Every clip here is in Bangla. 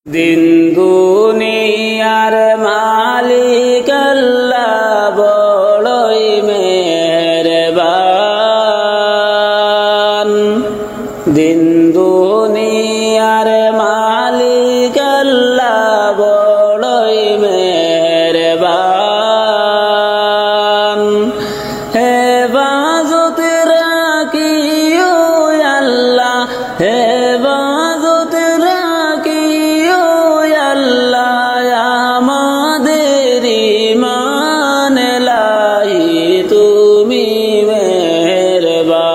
দিন দুনিয়ার মালিক আল্লাহ বড়ই মেহেরবান। দিন দুনিয়ার মালিক আল্লাহ বড়ই মেহেরবান। হেফাজত রাখিও আল্লাহ, হেফাজত রাখিও আল্লাহ, আমাদের ঈমান লাই তুমি মেহেরবান।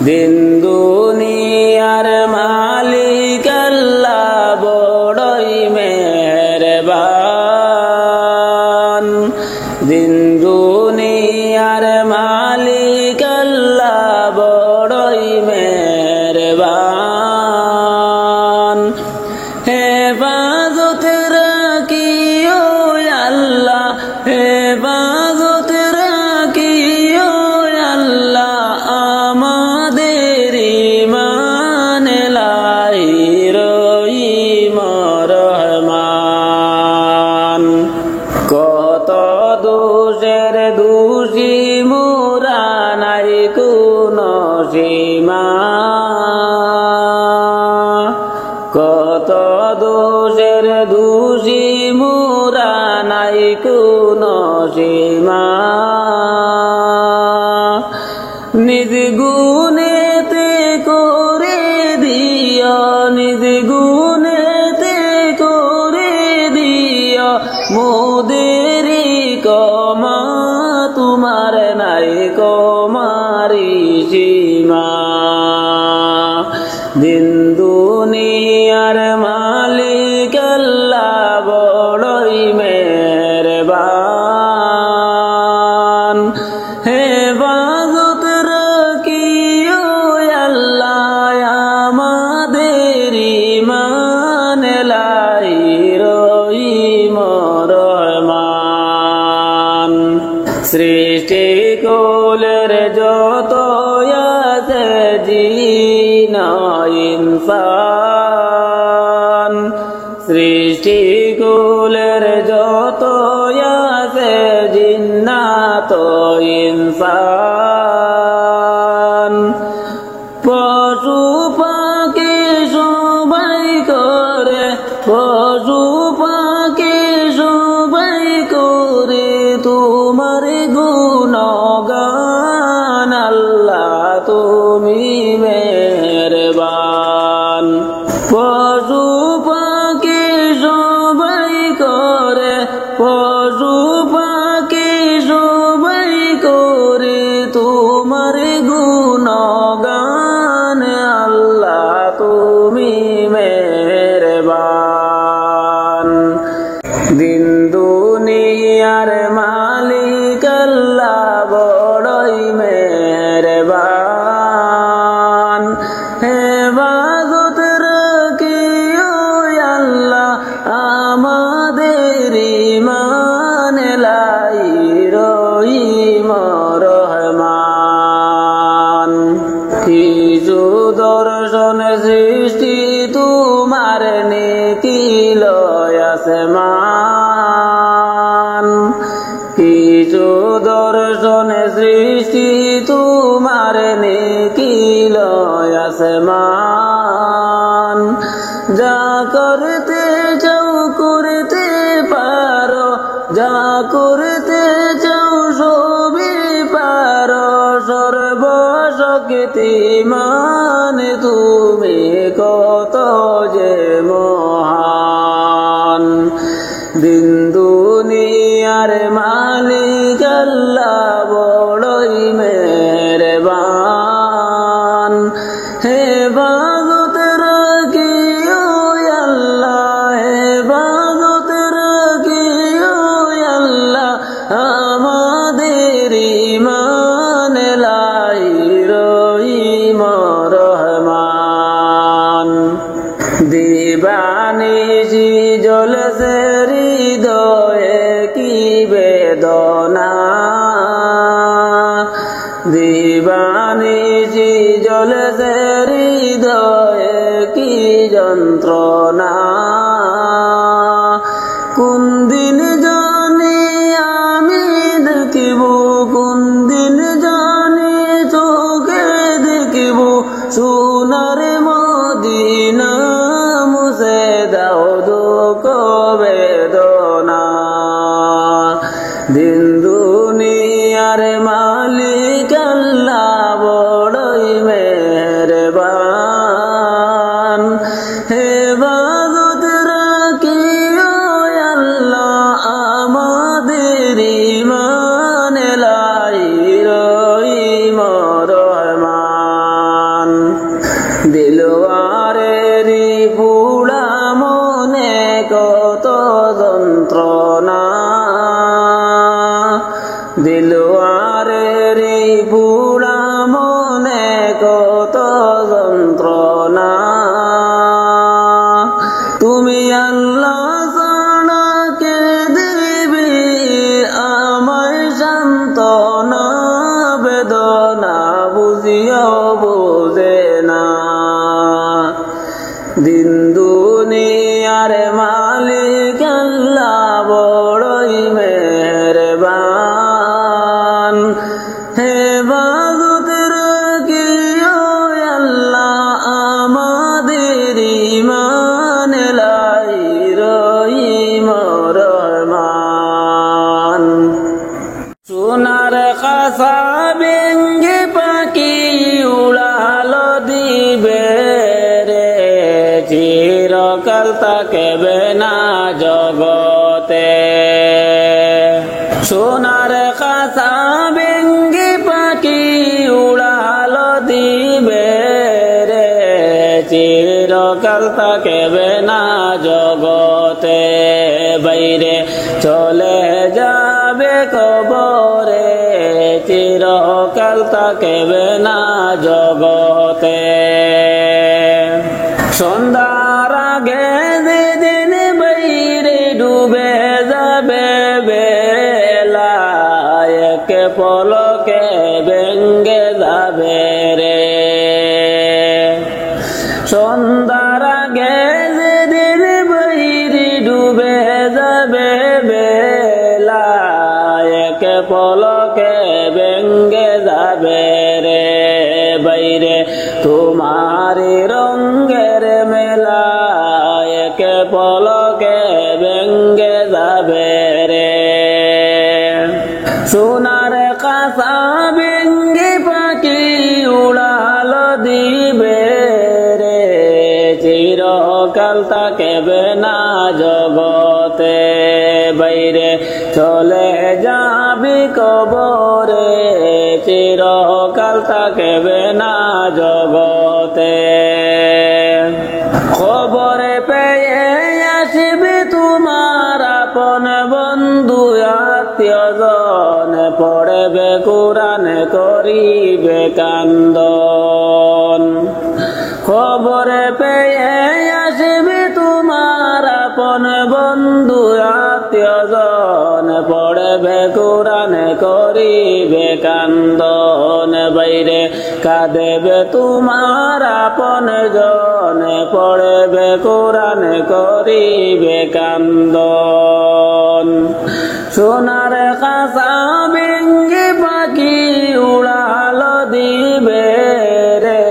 দিন দুনিয়ার মালিক আল্লাহ বড়ই মেহেরবান। দিন দুনিয়ার মালিক আল্লাহ বড়ই মেহেরবান। হেফাজত রাখিও আল্লাহ, হেফাজত রাখিও আল্লাহ, আমাদের ঈমান লাই রহিম রহমান। কত দোষের দোষী মোরা নাই কোনো সীমা, কত দোষের দোষী মোরা নাই কোনো সীমা। নিজ গুণেতে করে দিও, নিজ গুণেতে করে দিও মোদের ক্ষমা, তোমার নাই ক্ষমারি সীমা। দিন দুনিয়ার মালিক আল্লাহ বড়ই মেহেরবান। হেফাজত রাখিও আল্লাহ, আমাদের ঈমান লাই রহিম রহমান। সৃষ্টি কুলের যত আছে জিন ইনসান, সৃষ্টি কুলের যত আছে জিন্নাত ইনসান, পশু পাখি সবাই করে, পশু পাখি সবাই করে তোমার গুণগান, আল্লাহ তুমি মেহেরবান। পশু পাখি সবাই করে, পশু পাখি সবাই করে তোমার গুণগান, আল্লাহ তুমি মেহেরবান। দিন দুনিয়ার মালিক আল্লাহ বড়ই মেহেরবান। হেফাজত রাখিও আল্লাহ, আমাদের ঈমান লাই রহিম রহমান। কিছু দর্শন সৃষ্টি তোমার নিখিল আসমান, কিছু দর্শন সৃষ্টি তোমার নিখিল আসমান। যা করতে চাও করতে পারো, যা করতে চাও সবই পারো, সর্বশক্তিমান তুমি কত যে মহান। দিন দুনিয়ার মালিক আল্লাহ বড়ই মেহেরবান। হেফাজত রাখিও আল্লাহ, হেফাজত রাখিও আল্লাহ, আমাদের ঈমান লাই রহিম রহমান। দিবানিশি জ্বলছে হৃদয়ে কি বেদনা, দিবানিশি জ্বলছে হৃদয়ে কি যন্ত্রণা কোন দিন জানি আমি দেখিব কোন দিন জানি চোখে দেখিব সোনার মদিনা মুছে দাও দুঃখ বেদনা দিন দুনিয়ার মালিক আল্লাহ বড়ই মেহেরবান হেফাজত রাখিও আল্লাহ আমাদের ঈমান লাইর রহমান দিলওয়ারেরি পুরা মনে কত যন্ত্রণা দিলওয়ারেরি পুরা মনে কত যন্ত্রণা তুমি আল্লাহ ছাড়া কে দিবি আমায় সান্ত্বনা বেদনা বুঝিও বুঝে না দিন দুনিয়ার মালিক আল্লাহ বড়ই মেহেরবান হেফাজত রাখিও আল্লাহ আমাদের ঈমান লাইর রহমান সোনার খাসা ভেঙ্গে পাখি উড়ালো দিবে রে চিরকাল থাকবে না জগতে সোনার খাসা ভেঙ্গে পাখি উড়ালো দিবে রে চিরকাল থাকবে না জগতে বাইরে চলে যাবে কবরে চিরকাল থাকবে না জগতে সন্ধ্যার আগে যেদিন বাইরে ডুবে যাবে বেলা এক পলকে ভেঙ্গে যাবে রে সন্ধ্যার আগে যেদিন বাইরে ডুবে যাবে বেলা এক পলকে ভেঙ্গে যাবে রে বাইরে তোমারি রঙের মেলা এক পলকে ভেঙ্গে যাবে রে সোনার কাঁচা ভেঙ্গে পাখি উড়ালো দিবে রে চিরকাল থাকবে না জগতে বাইরে চলে যাবি কবরে চিরকাল থাকবে না জগতে খবরে পেয়ে আসবে তোমার আপন বন্ধু আত্মীয়জন পড়বে কোরআন করিবে কান্দন খবরে পেয়ে আসবে তোমার আপন বন্ধু আত্মীয়জন পড়বে কোরআন করিবে কান্দন বাইরে কাঁদেবে তোমার আপন জন পড়বে কোরআন করিবে কান্দন সোনার কাঁচা ভেঙ্গে পাখি উড়ালো দিবে রে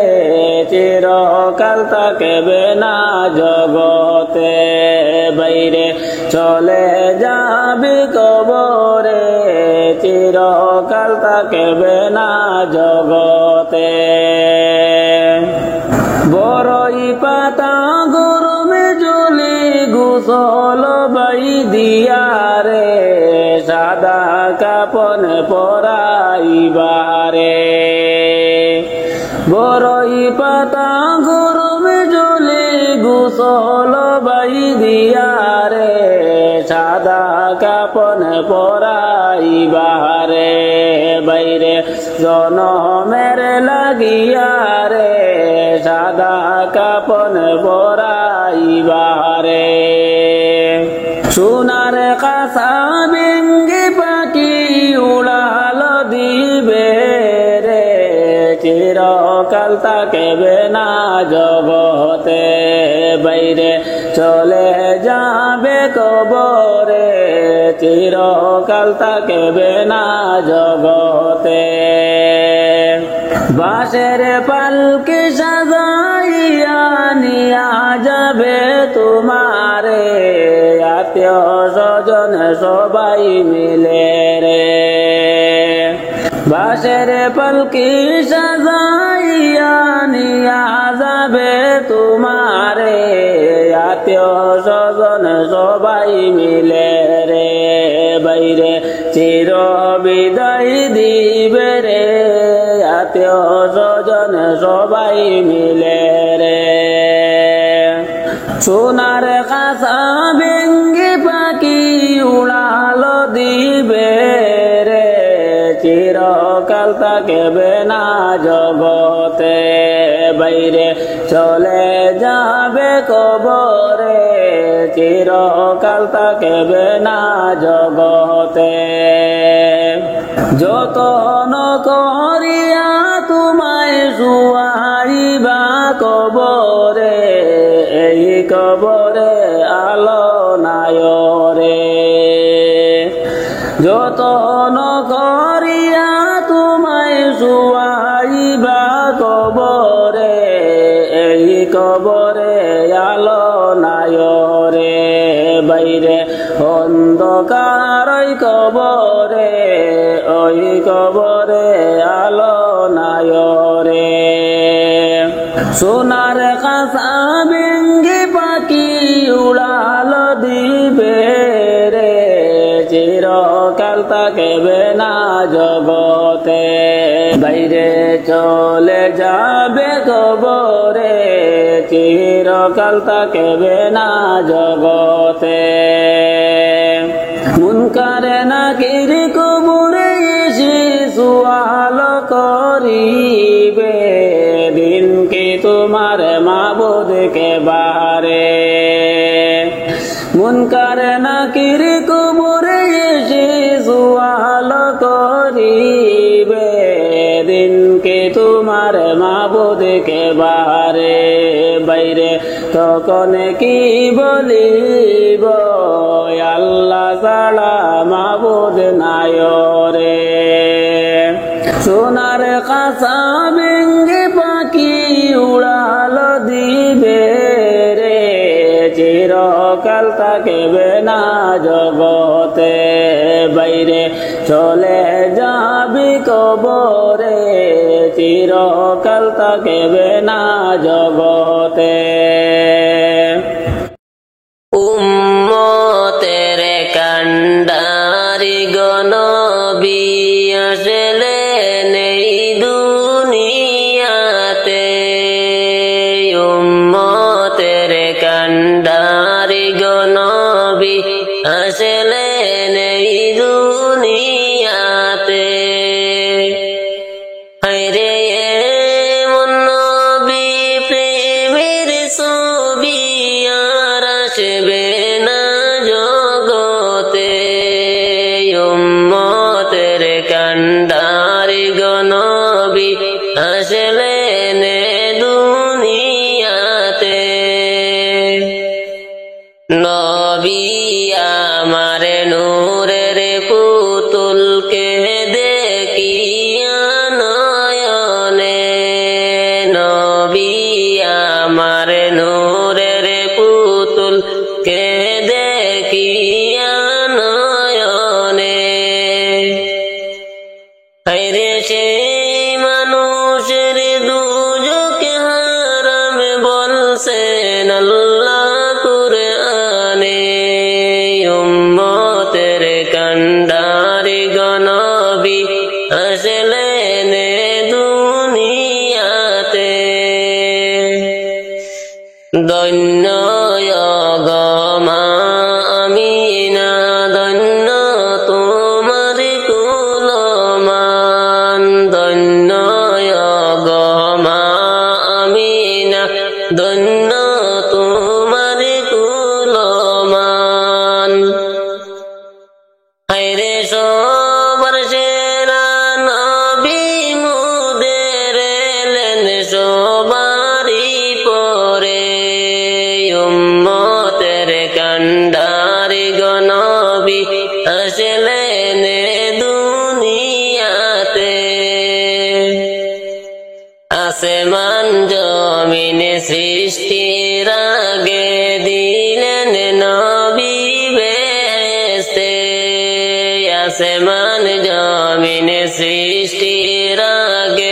চিরকাল থাকবে না জগতে বাইরে চলে যাবি কবরে চিরকাল থাকবে না জগতে বড়ই পাতা গরমে জলে গোসল বাই দিয়া রে সাদা কাপন পরাইবারে বড়ই পাতা গরমে জলে গোসল বাই দিয়া রে সাদা কাপন পরাইবারে বাইরে জনমের লাগিয়া রে সাদা কাপন পরাইবারে সোনার কাঁচা ভেঙ্গে পাখি উড়ালো দিবে রে চিরকাল থাকবে না জগতে বাইরে চলে যাবে কবরে, চিরকাল থাকবে না জগতে। বাঁশের পালকি সাজাইয়া নিয়া যাবে তোমারে, আত্মীয় স্বজন সবাই মিলে রে। বাঁশের পালকি সাজাইয়া নিয়া যাবে তোমারে, আত্মীয় স্বজন সবাই মিলে রে। বাইরে চির বিদায় দিবে রে, আত্মীয় স্বজন সবাই মিলে রে। সোনার কাঁচা ভেঙ্গে পাখি উড়ালো দিবে রে, চিরকাল থাকবে না জগতে। বাইরে চলে যাবে কবরে, চিরকাল থাকবে না জগতে। যতন করিয়া তোমায় শুয়াইবা কবরে, এই কবরে আলো নাই রে। যতন করিয়া তোমায় শুয়াইবা কবরে, এই কবরে আলো নাই রে। বাইরে অন্ধকার ওই কবরে, ওই কবরে আলো নাই রে। সোনার কাঁচা ভেঙ্গে পাখি উড়ালো দিবে রে, চিরকাল থাকবে না জগতে। বাইরে চলে যাবে কবরে, চিরকাল থাকবে না জগতে। মুনকার নাকির কবরে এসে সুয়াল করিবে, দিন কি তোমার মাবুদ কে বারে। মুনকার নাকির কবরে এসে সুয়াল করিবে, দিন কি তোমার মাবুদ কে বারে। বাইরে তখন কি বলিব, আল্লাহ ছাড়া মাবুদ নাই রে। সোনার কাঁচা ভেঙ্গে পাখি উড়ালো দিবে রে, চিরকাল থাকবে না জগতে। বাইরে চলে যাবি কবরে, চিরকাল থাকবে না জগতে। উম্মতের কান্ডারি গনবী আসলেন এই দুনিয়াতে, উম্মতের কান্ডারি গনবী আসলেন এই দুনিয়াতে। হায়রে এমন নবী প্রেমের ছবি আর আসবে না জগতে, উম্মতের কান্ডারি গনবী আসলেন দুনিয়াতে। নবী আমার নূরের পুতুলকে দেখিয়া নয়নে, নবী আমার নূরের পুতুলকে দেখিয়া নয়নে। হায়রে সেই মানুষের দুজকে হারাম বলছেন আল্লাহ কুরআনে, উম্মতের কান্ডারি গনবী আসলেন দুনিয়াতে। ধন্য গো মা আমিনা, ধন্য তোমার কুলমান, ধন্য গো মা আমিনা, ধন্য তোমার কুলমান। হায়রে সবার সেরা নবী মুদের এলেন সবারই পরে, আসমান জমিন সৃষ্টির আগে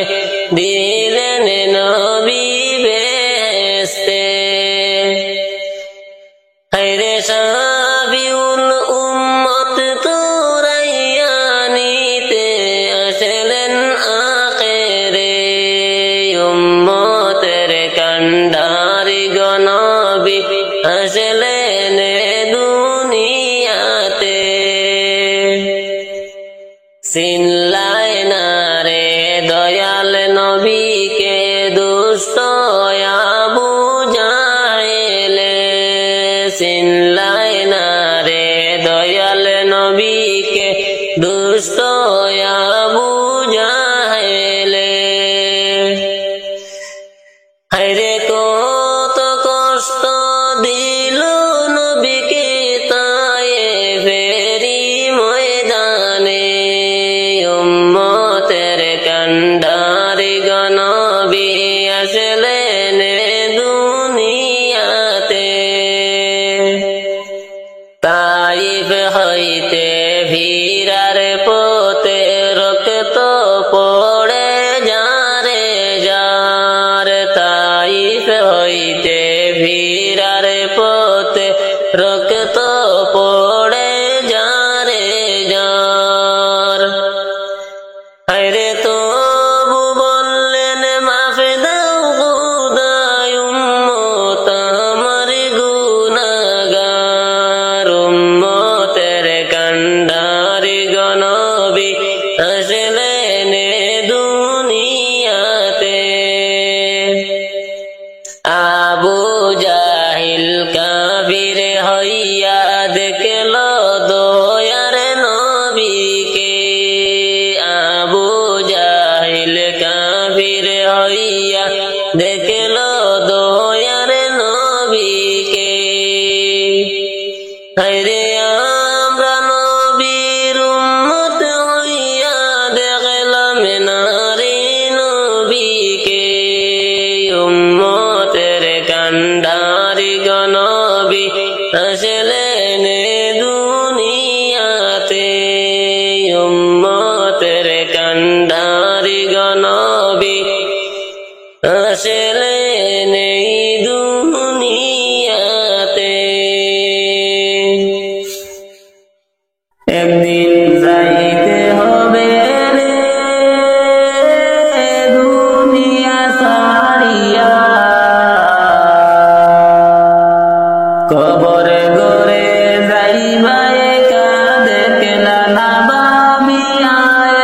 দিলেন নবী বেহেশতে। হায়রে শাফিউল উম্মত তুরাইয়া নিতে আসলেন আখেরে, উম্মতের কান্ডারি গো নবী আসলেন দুনিয়াতে। চিনলাই না রে দয়াল নবীকে দুষ্ট আবু জাহেলে, চিনলাই না রে দয়াল নবীকে দুষ্ট আবু জাহেলে। হায়রে কত কষ্ট দিল নবীকে তায়েফেরি ময়দানে, উম্মতের কান্ডারি গো নবী আসলেন দুনিয়াতে। তাইফ হইতে ফিরার পথে রক্ত পড়ে যারে যার, তাইফ হইতে ফিরার পথে রক্ত পড়ে যারে যার। হায়রে তবু বললেন মাফ দাও খোদায় উম্মত আমার গুনাহগার, উম্মতের কান্ডারি গো নবী আসলেন দুনিয়াতে। আবু জাহিল কাফির হইয়া দেখল দয়ার নবীকে, আবু জাহিল কাফির হইয়া দেখল দয়ার নবীকে। হায়রে আমরা নবীর উম্মত হইয়া দেখলাম না রে নবীকে, উম্মতের কান্ডারি গো নবী আসলেন দুনিয়াতে, উম্মতের কান্ডারি গো নবী আসলেন দুনিয়াতে। একদিন যাইতে হবে রে দুনিয়া ছাড়িয়া, কবরে গরে যাইবা একা দেখলা না ভাবিয়া,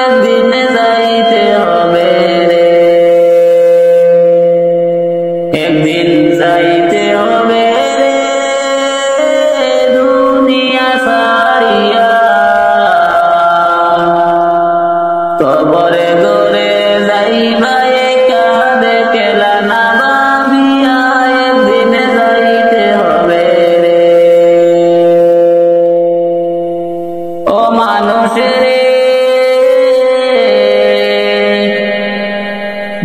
একদিন যাইতে হবে রে, একদিন যাইতে হবে রে দুনিয়া ছাড়িয়া, কবরে গরে যাইবা একা দেখলা না ভাবিয়া, একদিন যাইতে হবে রে। ও মানুষ রে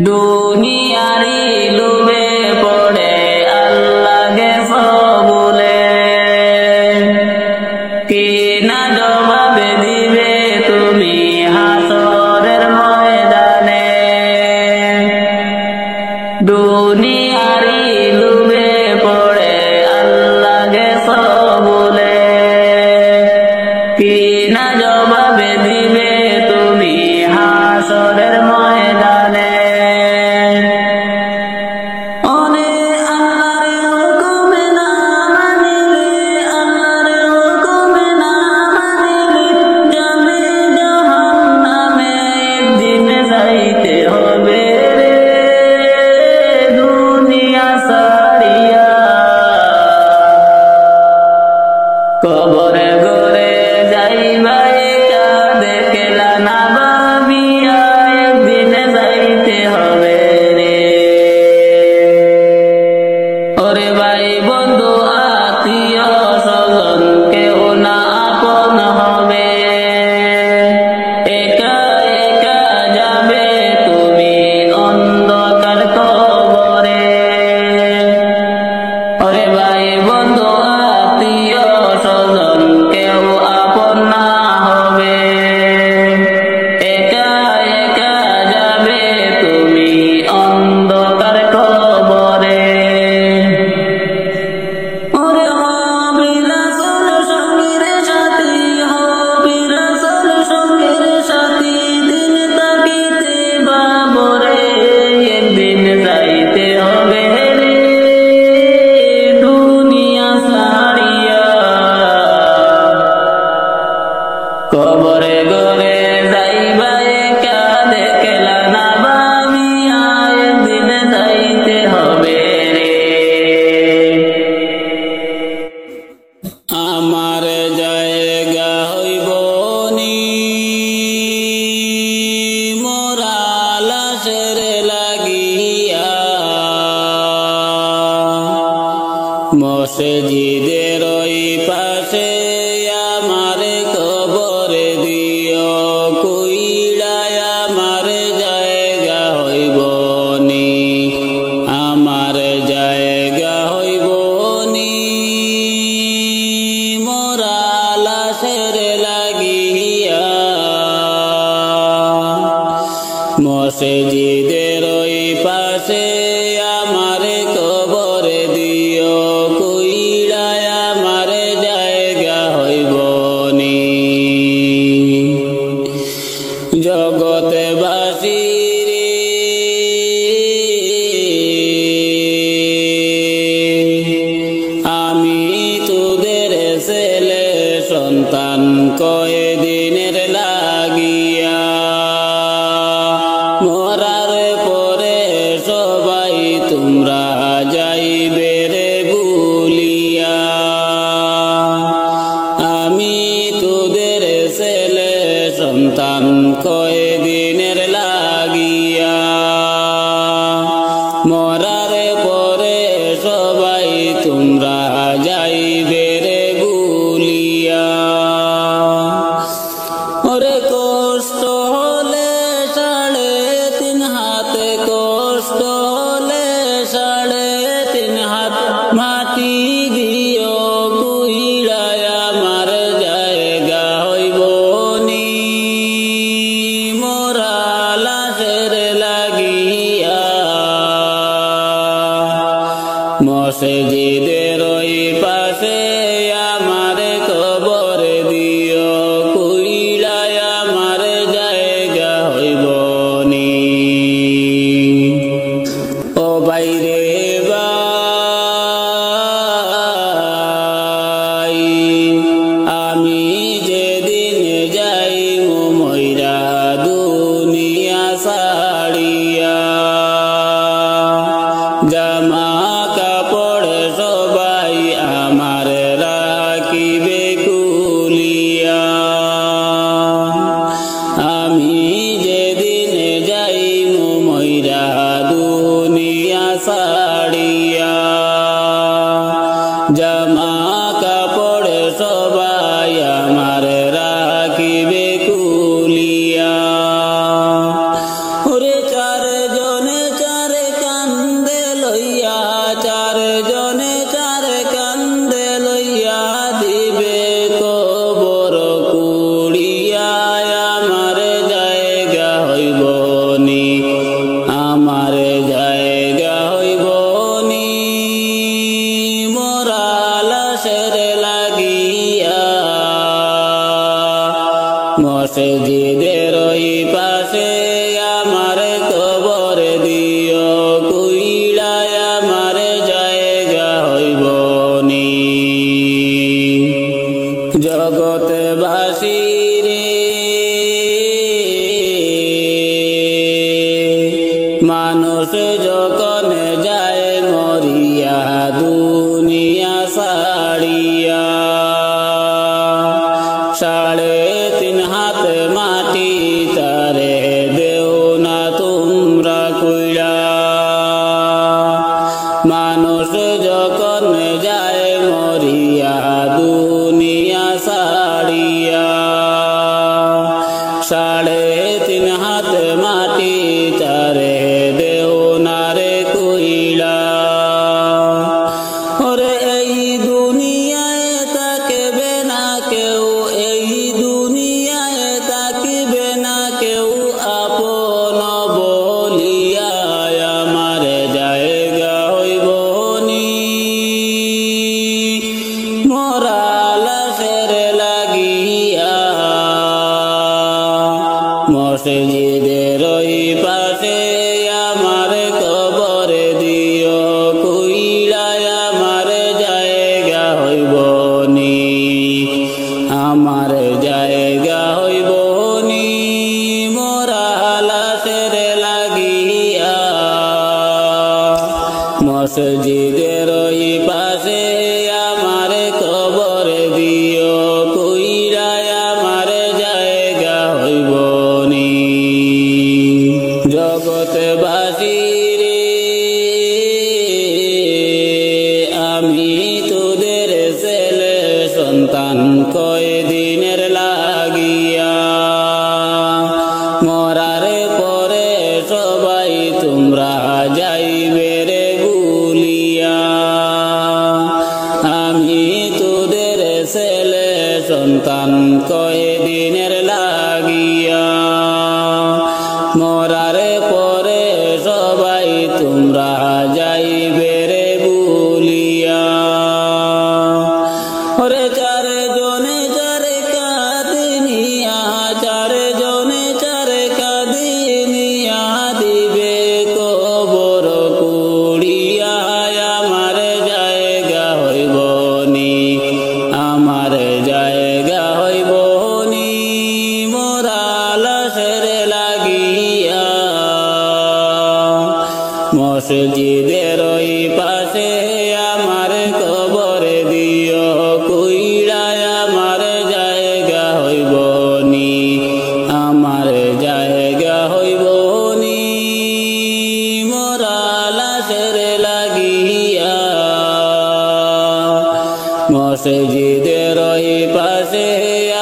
দুনিয়ারি লোভে পড়ে আল্লাহ গেছ বলে, কি না জবাব দিবে তুমি হাসরের ময়দানে। দুনিয়ারি লোভে পড়ে আল্লাহ গেছ বলে, কি না জবাব দিবে তুমি হাসরের ময়দানে। ওরে আল্লাহর হুকুম না মানিলে, আল্লাহর হুকুম না মানিলে যাবে জাহান্নামে, একদিন যাইতে হবে রে দুনিয়া ছাড়িয়া, কবরে গরে যাইবা একা দেখলা না ভাবিয়া, একদিন যাইতে হবে রে। ওরে ভাই বন্ধু আত্মীয় স্বজন কেউ না আপন হবে, একা একা যাবে তুমি অন্ধকার কবরে। ওরে ভাই বন্ধু আত্মীয় স্বজন কেউ আপন না হবে, মসজিদের ওই পাশে আমার কবর দিও, কুইড়ায় আমার জায়গা হইব নি, আমার জায়গা হইব নি। মোরা লাশের লাগিয়া মসজিদের ওই পাশে আমার কবর দিও, কুইড়ায় আমার জায়গা হইব নি। জগতে বাসির আমি তোদের ছেলে সন্তান কয়দিনের লাগিয়া, মরার পরে সবাই তোমরা যাইবে রে ভুলিয়া। আমি তোদের ছেলে সন্তান কয়দিনের লাগিয়া, মরার পরে সবাই তোমরা যাইবে রে ভুলিয়া। ওরে কষ্ট হলে 3.5 হাত, কষ্ট হলে 3.5 হাত মাটি দিও, কুইড়ায় আমার জায়গা হইব নি। মোরা লাশের লাগিয়া মসজিদের ওই পাশে আমার কবর দিও, কুইড়ায় আমার জায়গা হইব নি। ও বাইরে ভাই, আমি যেদিন যাই মইরা দুনিয়া ছাড়িয়া, জামা কাপড় সবাই আমার রাখিবে খুলিয়া। আমি যেদিন যাই মইরা দুনিয়া ছাড়িয়া, জামা কাপড় সবাই আমার রাখিবে খুলিয়া। ওরে 4 জনে 4 কান্দে লইয়া, 4 জনে 4 কান্দে লইয়া দিবে কবর কুড়িয়া, আমার জায়গা হইব নি, আমার জায়গা হইব নি। মোরা লাশের লাগিয়া মসজিদের ওই পাশে আমার কবর দিও, কুইড়ায় আমার জায়গা হইব নি। জগতে বাসির মানুষ যখন যায় মরিয়া দুনিয়া ছাড়িয়া, 3.5 হাত মাটি তারে দেও না তোমরা কুইড়া। মানুষ যখন যায় মরিয়া দুনিয়া ছাড়িয়া, 3.5 হাত মাটি তারে দেও না রে কুইড়া। ওরে এই দুনিয়ায় তাকবে না কেউ, এই দুনিয়ায় তাকবে না কেউ আপন বলিয়া, আমার জায়গা হইব নি। মোরা লাশের লাগিয়া মসজিদের ওই পাশে আমার কবর দিও, কুইড়ায় আমার জায়গা হইব নি, আমার জায়গা হইব নি। মোরা লাশের লাগিয়া মসজিদের ওই পাশে আমার কবর দিও, কুইড়ায় আমার জায়গা হইব নি। জগতে বাসির আমি তো সন্তান কয়দিনের লাগিয়া মরার পরে সবাই তোমরা যাইবে রে ভুলিয়া আমি তোদের ছেলে সন্তান কয়দিনের লাগিয়া মরার পরে সবাই তোমরা যাইবে রে ভুলিয়া ওরে চার জনে চার কাঁদিনিয়া চার জনে চার কাঁদিনিয়া দিবে কবর কুড়িয়া আমার জায়গা হইব নি আমার জায়গা হইব নি মোরা লাশের লাগিয়া মসজিদের ওই পাশে আমার কবর দিও কইরা আমার জায়গা হইব নি আমার জায়গা হইব নি মোরা লাশের লাগিয়া মসজিদের ওই পাশে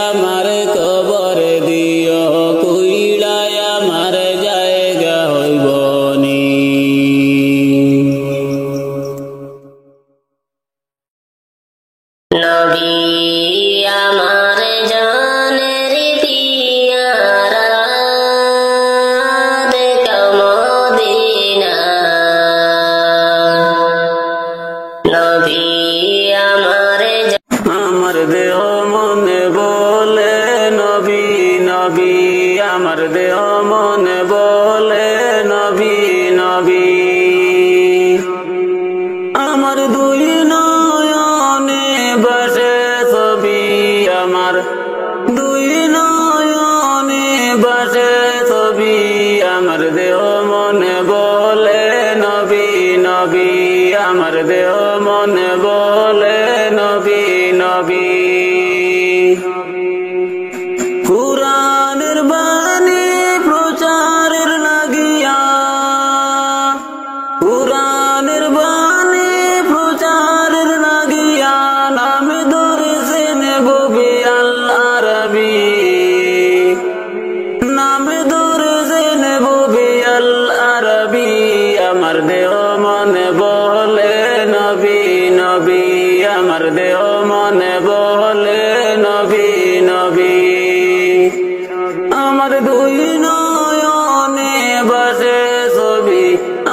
আমার কবর দিও কইরা আমার জায়গা হইব নি নবী আমার জানের পিয়ারা দেখাও মদিনা নবী আমার দেহ মনে বলে নবী নবী আমার দেহ মনে বলে নবী নবী আমার দুই নয়নে বসে ছবি আমার দুই নয়নে বসে ছবি আমার দেহ মনে বলে নবী নবী আমার দেহ মনে বলে নবী নবী কুরআনের বাণী প্রচারের লাগিয়া কুরআনের বাণী প্রচারের লাগিয়া নামে ধরেছেন ববি আল আরবি নামে ধরেছেন ববি আল আরবি আমার দেহ মনে বলে নবী নবী আমার দেহ মনে বলে নবী নবী আমার দুই নয়নে বসে ছবি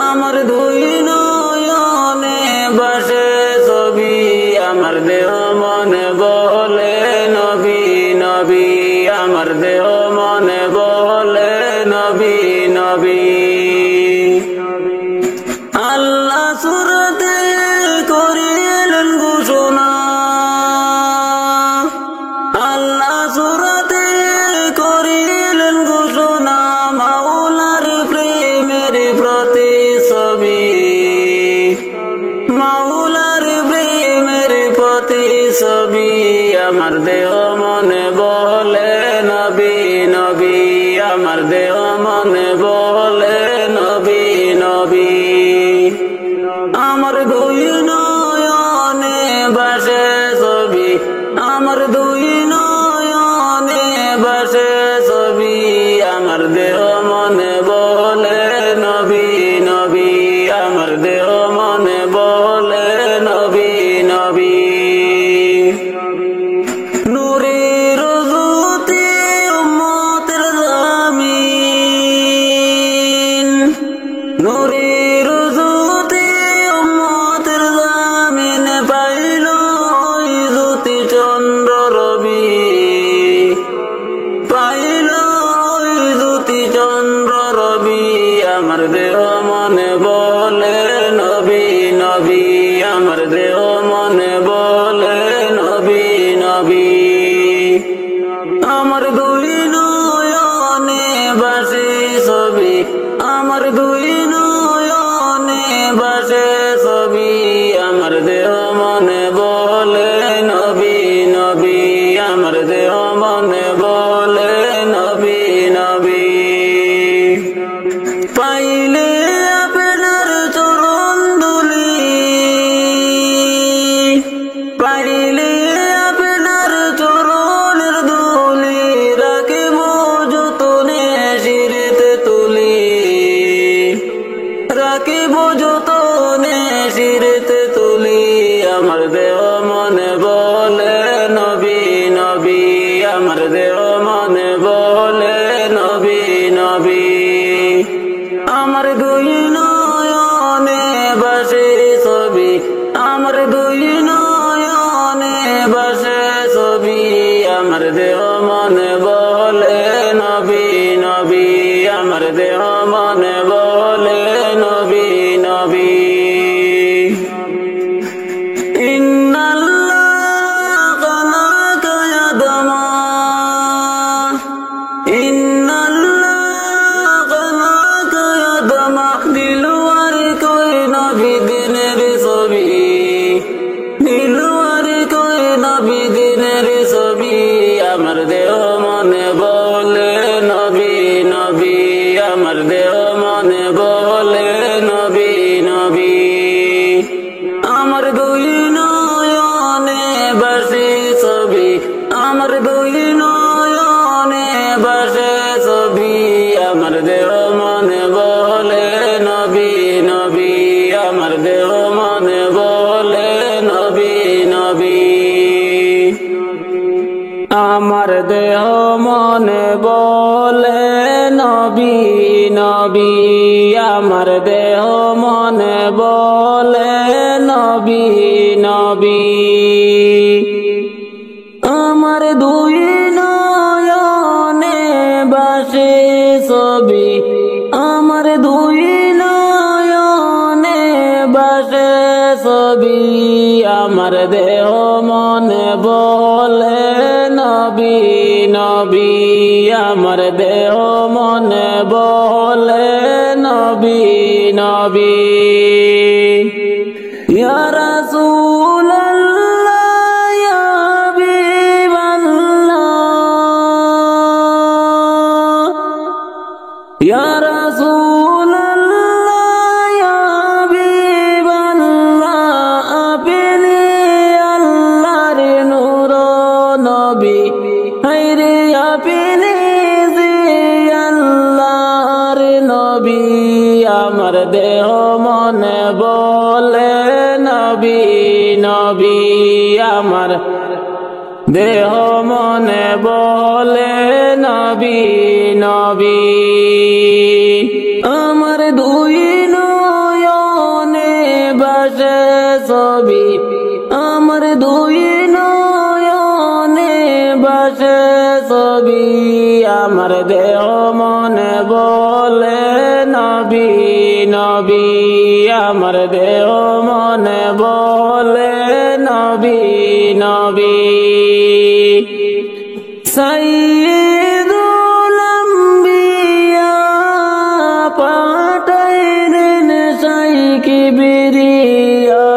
আমার দুই নয়নে বসে ছবি আমার দেহ মনে বলে নবী নবী আমার দেহ মনে বলে নবী নবী আল্লাহ সূরাতে করিলেন ঘোষণা আল্লাহ সূরাতে করিলেন ঘোষণা মাওলার প্রেমের প্রতিছবি মাওলার প্রেমের প্রতিছবি আমার দেহ মনে বলে নবী নবী আমার দেহ মনে বলে নবী নবী আমার দুই নয়নে বসে ছবি আমার দুই নয়নে বসে ছবি আমার দেহ মনে বলে নবী নবী আমার দেহ মনে বলে নবী নবী নূরের আমার দেহ মনে বলে নবী নবী আমার দেহ মনে বলে নবী নবী আমার দুই নয়নে বাসে ছবি আমার দুই নয়নে বাসে ছবি আমার দেহ মনে বলে নবী নবী আমার দেহ মনে বলে নবী নবী আমার দেহ মনে বলে নবী নবী আমার দেহ মনে বলে নবী নবী আমার দুই নয়নে বাসে ছবি আমার দুই নয়নে বাসে ছবি আমার দেহ মনে বলে নবী নবী আমার দেহ মনে বলে নবী নবী ইয়া রাসূলুল্লাহ ইয়া হাবিবাল্লাহ ইয়া রাসূলুল্লাহ ইয়া হাবিবাল্লাহ আপনি আল্লাহর নূর নবী হায়রে আপনি যে আল্লাহর নবী আমার দেহ মনে বলে নবী নবী আমার দেহ মনে বলে নবী নবী আমার দুই নয়নে বাসে ছবি আমার দুই নয়নে বাসে ছবি আমার দেহ মনে বলে নবী নবী আমার দেহ মনে বলে নবী নবী সাইয়্যিদুল আম্বিয়া পাঠাইলেন সাই কিবরিয়া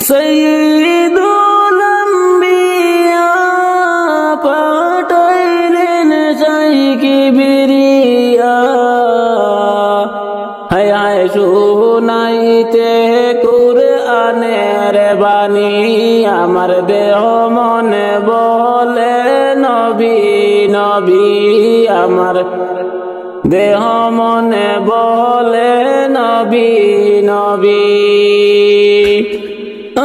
সাইয়্যিদুল আম্বিয়া পাঠাইলেন সাই কিবরিয়া হায় হায় শুনাইতে কুরআনের বাণী আমার দেহ মনে বলে নবী নবী আমার দেহ মনে বলে নবী নবী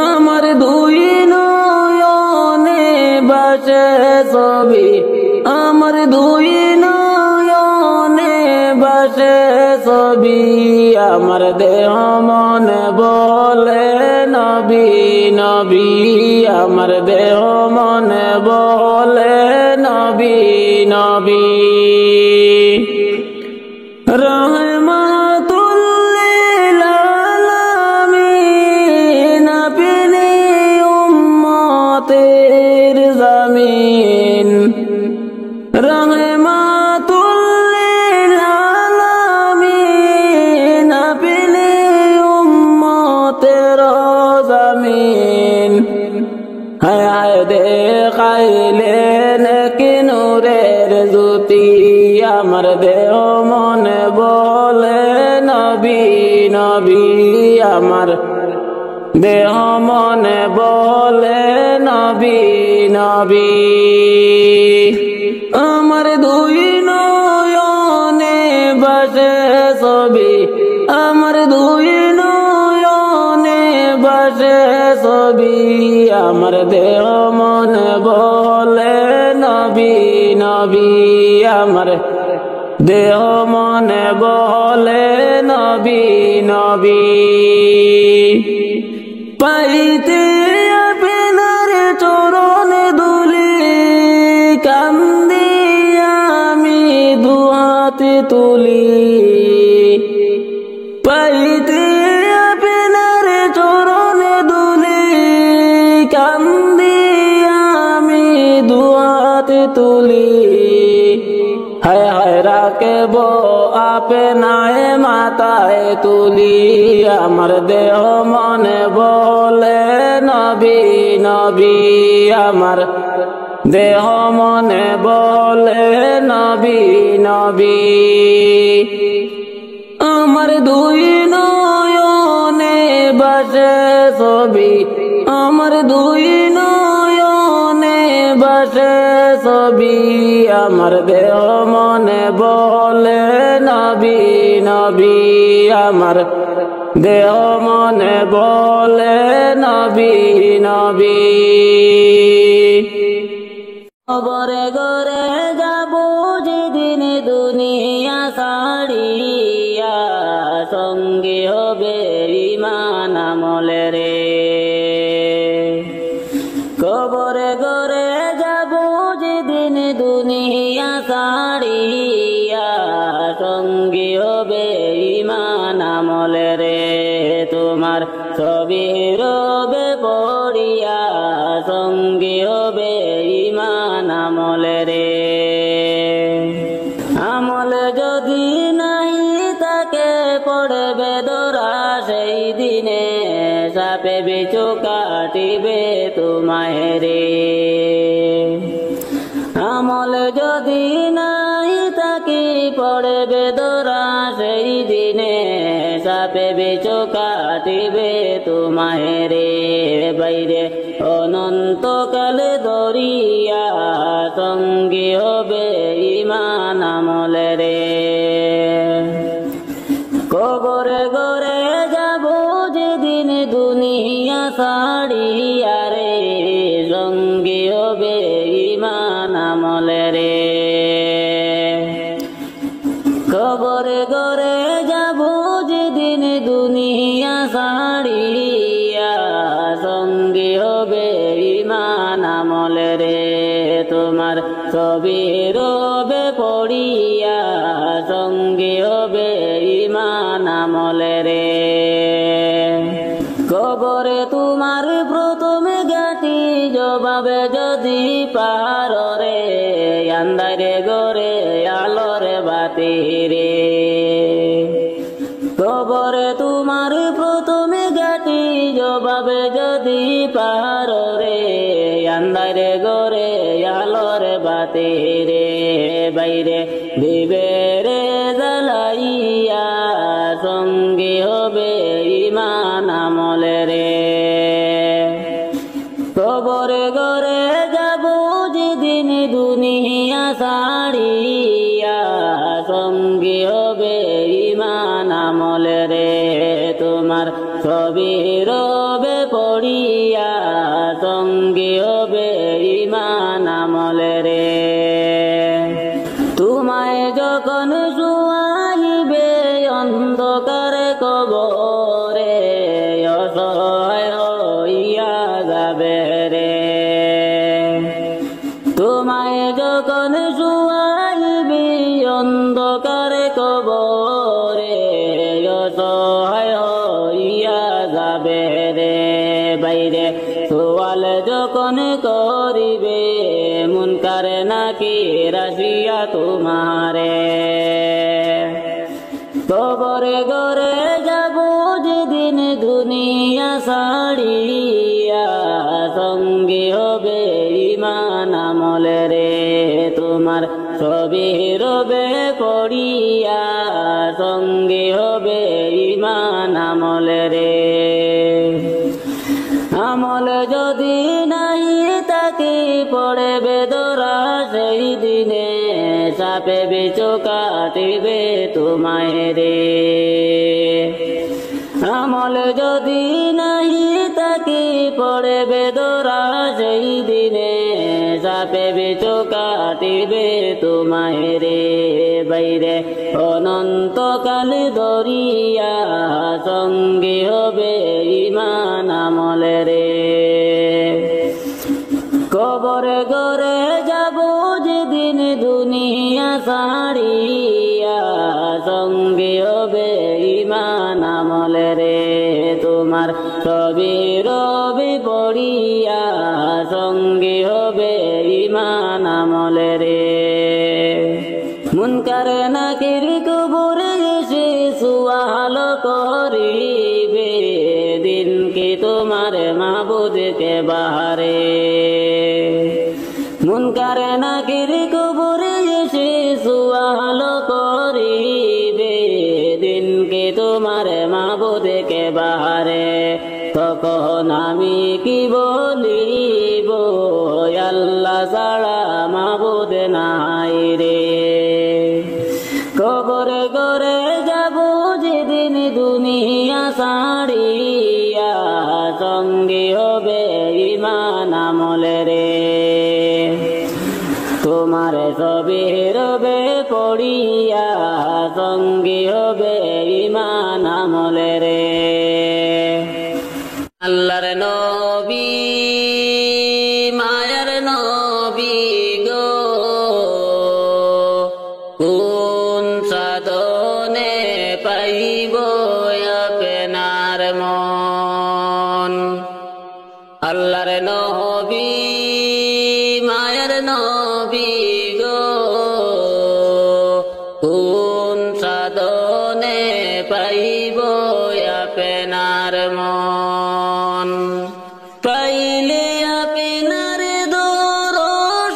আমার দুই নয়নে বাসে ছবি আমার দুই নয়নে বাসে ছবি আমার দেহ মনে বলে নবী নবী আমার দেহ মনে বলে নবী নবী রহমাতুল লিল আলামিন আপনি উম্মতের জামিন রহমাতুল লিল আলামিন আপনি উম্মতের জামিন হায় হায় দেখাইলেন কি নূরের জ্যোতি আমার দেহ মনে বলে নবী নবী আমার দেহ মনে বলে নবী নবী আমার দুই নয়নে বাসে ছবি আমার দুই নয়নে বাসে ছবি আমার দেহ মনে বলে নবী নবী আমার দেহ মনে বলে নবী নবী পাইতে আপনার চরণ দুলি কান্দি আমি দুহাতে তুলি পাইতে আপনার চরণ দুলি কান্দি আমি দুহাতে তুলি হায় হায় রাখব আপনায় মাথায় তুলি আমার দেহ মনে বলে নবী নবী আমার দেহ মনে বলে নবী নবী আমার দুই নয়নে বাসে ছবি আমার দুই নয়নে বাসে ছবি আমার দেহ মনে বলে নবী নবী আমার দেহ মনে বলে নবী নবী খবরে গরে যাব যেদিন দুনিয়া ছাড়িয়া সঙ্গী হবে ঈমান আমলে রে খবরে গরে যাব যেদিন দুনিয়া ছাড়িয়া সঙ্গী হবে ঈমান আমলে রে তোমার ছবি রবে পড়িয়া সঙ্গী হবে ঈমান আমলে রে আমলে যদি নাই তাকে পড়বে দরা সেই দিনে সাপে বিছু কাটিবে তোমায় রে আমলে যদি নাই তাকে পড়বে দরা সেই দিনে সাপে বিছু কাটিবে তোমায় রে বাইরে অনন্তকালে দরিয়া সঙ্গী হবে ঈমান আমলে রে কবরে গরে যাব যেদিন দুনিয়া ছাড়িয়া রে সঙ্গী হবে ঈমান আমলে রে কবরে গরে যাব যেদিন দুনিয়া ছাড়িয়া সঙ্গী হবে ঈমান আমলে রে তোমার ছবি রবে পড়িয়া সঙ্গী হবে ঈমান আমলে রে কবরে তোমার প্রথমে গাটি জবাবে যদি পার রে আন্ধারে গরে আলোরে বাতি রে কবরে তোমার প্রথমে গাটি জবাবে যদি পার রে আন্ধারে গরে আলোরে বাতি রে বাইরে দিবে রে জ্বালাইয়া সঙ্গী হবে ঈমান আমলে রে কবরে গরে যাব যেদিন দুনিয়া ছাড়িয়া সঙ্গী হবে ঈমান আমলে রে তোমার ছবি রবে পড়িয়া সঙ্গী হবে ঈমান আমলে রে তোমায় যখন শুয়াইবে অন্ধকারে কবরে অসহায় হইয়া যাবে রে তোমায় যখন শুয়াইবে অন্ধকারে কবরে অসহায় হইয়া যাবে রে বাইরে সওয়াল যখন করিবে মুনকারে নাকির আসিয়া তোমারে কবরে গরে যাব যেদিন দুনিয়া ছাড়িয়া সঙ্গী হবে ঈমান আমলে রে তোমার ছবি রবে পড়িয়া সঙ্গী হবে ঈমান আমলে রে আমল যদি নাই তাকে পড়বে দরা সেই দিনে সাপে বিছু কাটিবে তোমায় রে আমল যদি নাই তাকে পড়বে দরা সেই দিনে সাপে বিছু কাটিবে তোমায় রে বাইরে অনন্তকাল দরিয়া সঙ্গী হবে ঈমান আমলে রে কবরে গরে যাব যেদিন দুনিয়া ছাড়িয়া সঙ্গী হবে ঈমান আমলে রে তোমার ছবি রবে পড়িয়া সঙ্গী হবে ঈমান আমলে রে মুনকার নাকির কবরে এসে সুয়াল করিবে দিন কি তোমারে মাবুদকে বাহারে মুনকারে নাকির কবরে এসে সুয়াল করিবে দিনকে তোমারে মাবুদকে বাহারে তখন আমি কি বলিব আল্লাহ ছাড়া মাবুদ নাই রে কবরে করে যাব যেদিন দুনিয়া ছাড়িয়া সঙ্গী হবে ঈমান আমলে রে তোমার ছবি রবে পড়িয়া সঙ্গী হবে ঈমান আমলে রে আল্লাহর নবী মায়ার নবী গো কোন সাধনে পাইব আপনার মন আল্লাহর নবী মায়ার নবী গো কোন সাধনে পাইব আপনার মন পাইলে আপনার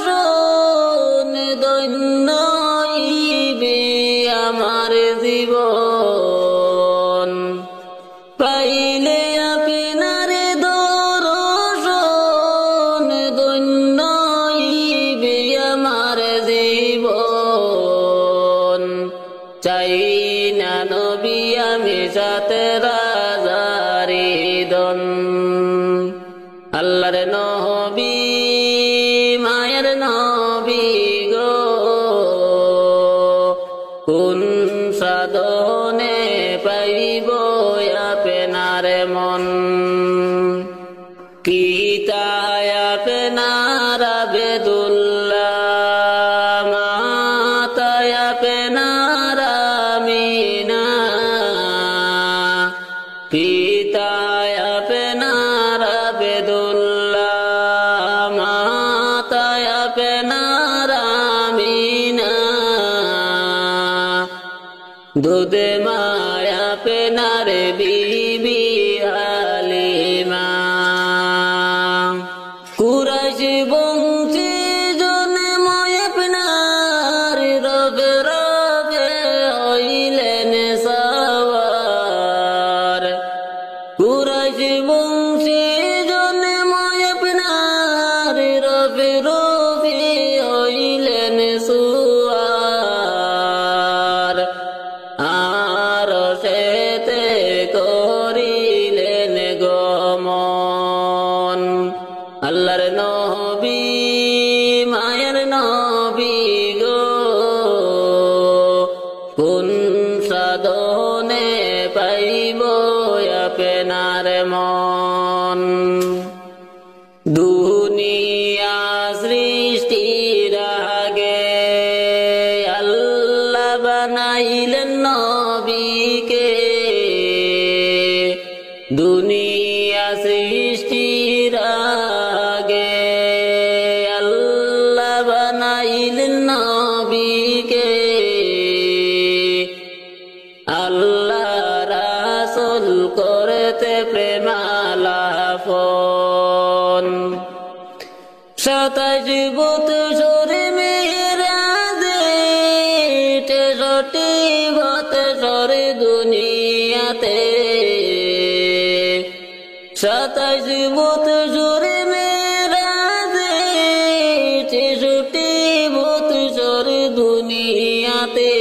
দর্শন ধন্য হইবে আমার জীবন পাইলে আপনার দর্শন ধন্য হইবে আমার জীবন চাই না নবী আমি সাথে রাজারি দন আল্লাহর নবী মায়ের নবী গো কোন সাধনে পাইব আপনার মন কিতায় আপনার আবেদুল্লাহ মাতায় আপনার আমিনা পিতায় আপনার আবেদুল্লাহ মাতায় আপনার আমিনা দুধে মায় আপনার বিবি হালিমা কুরাইশ বংশী জন্ম আপনার রবে রবে হইলেন সওয়ার কুরাইশ বংশী জন্ম আপনার রবে রবে হইলেন সুয়ার আর সেতে করিলেন গমন আল্লাহর নবী মায়ের নবী গো কোন সাধনে পাইব আপনার মন দুনিয়া সৃষ্টির আগে আল্লাহ বানাইলেন নবীকে দুনিয়া সৃষ্টির আগে আল্লাহ বানাইলেন নবীকে আল্লাহ রাসূল করতে প্রেমালাপন 27 বৎসর মেরাজে 63 বৎসর দুনিয়াতে 27 বৎসর মেরাজে 63 বৎসর দুনিয়াতে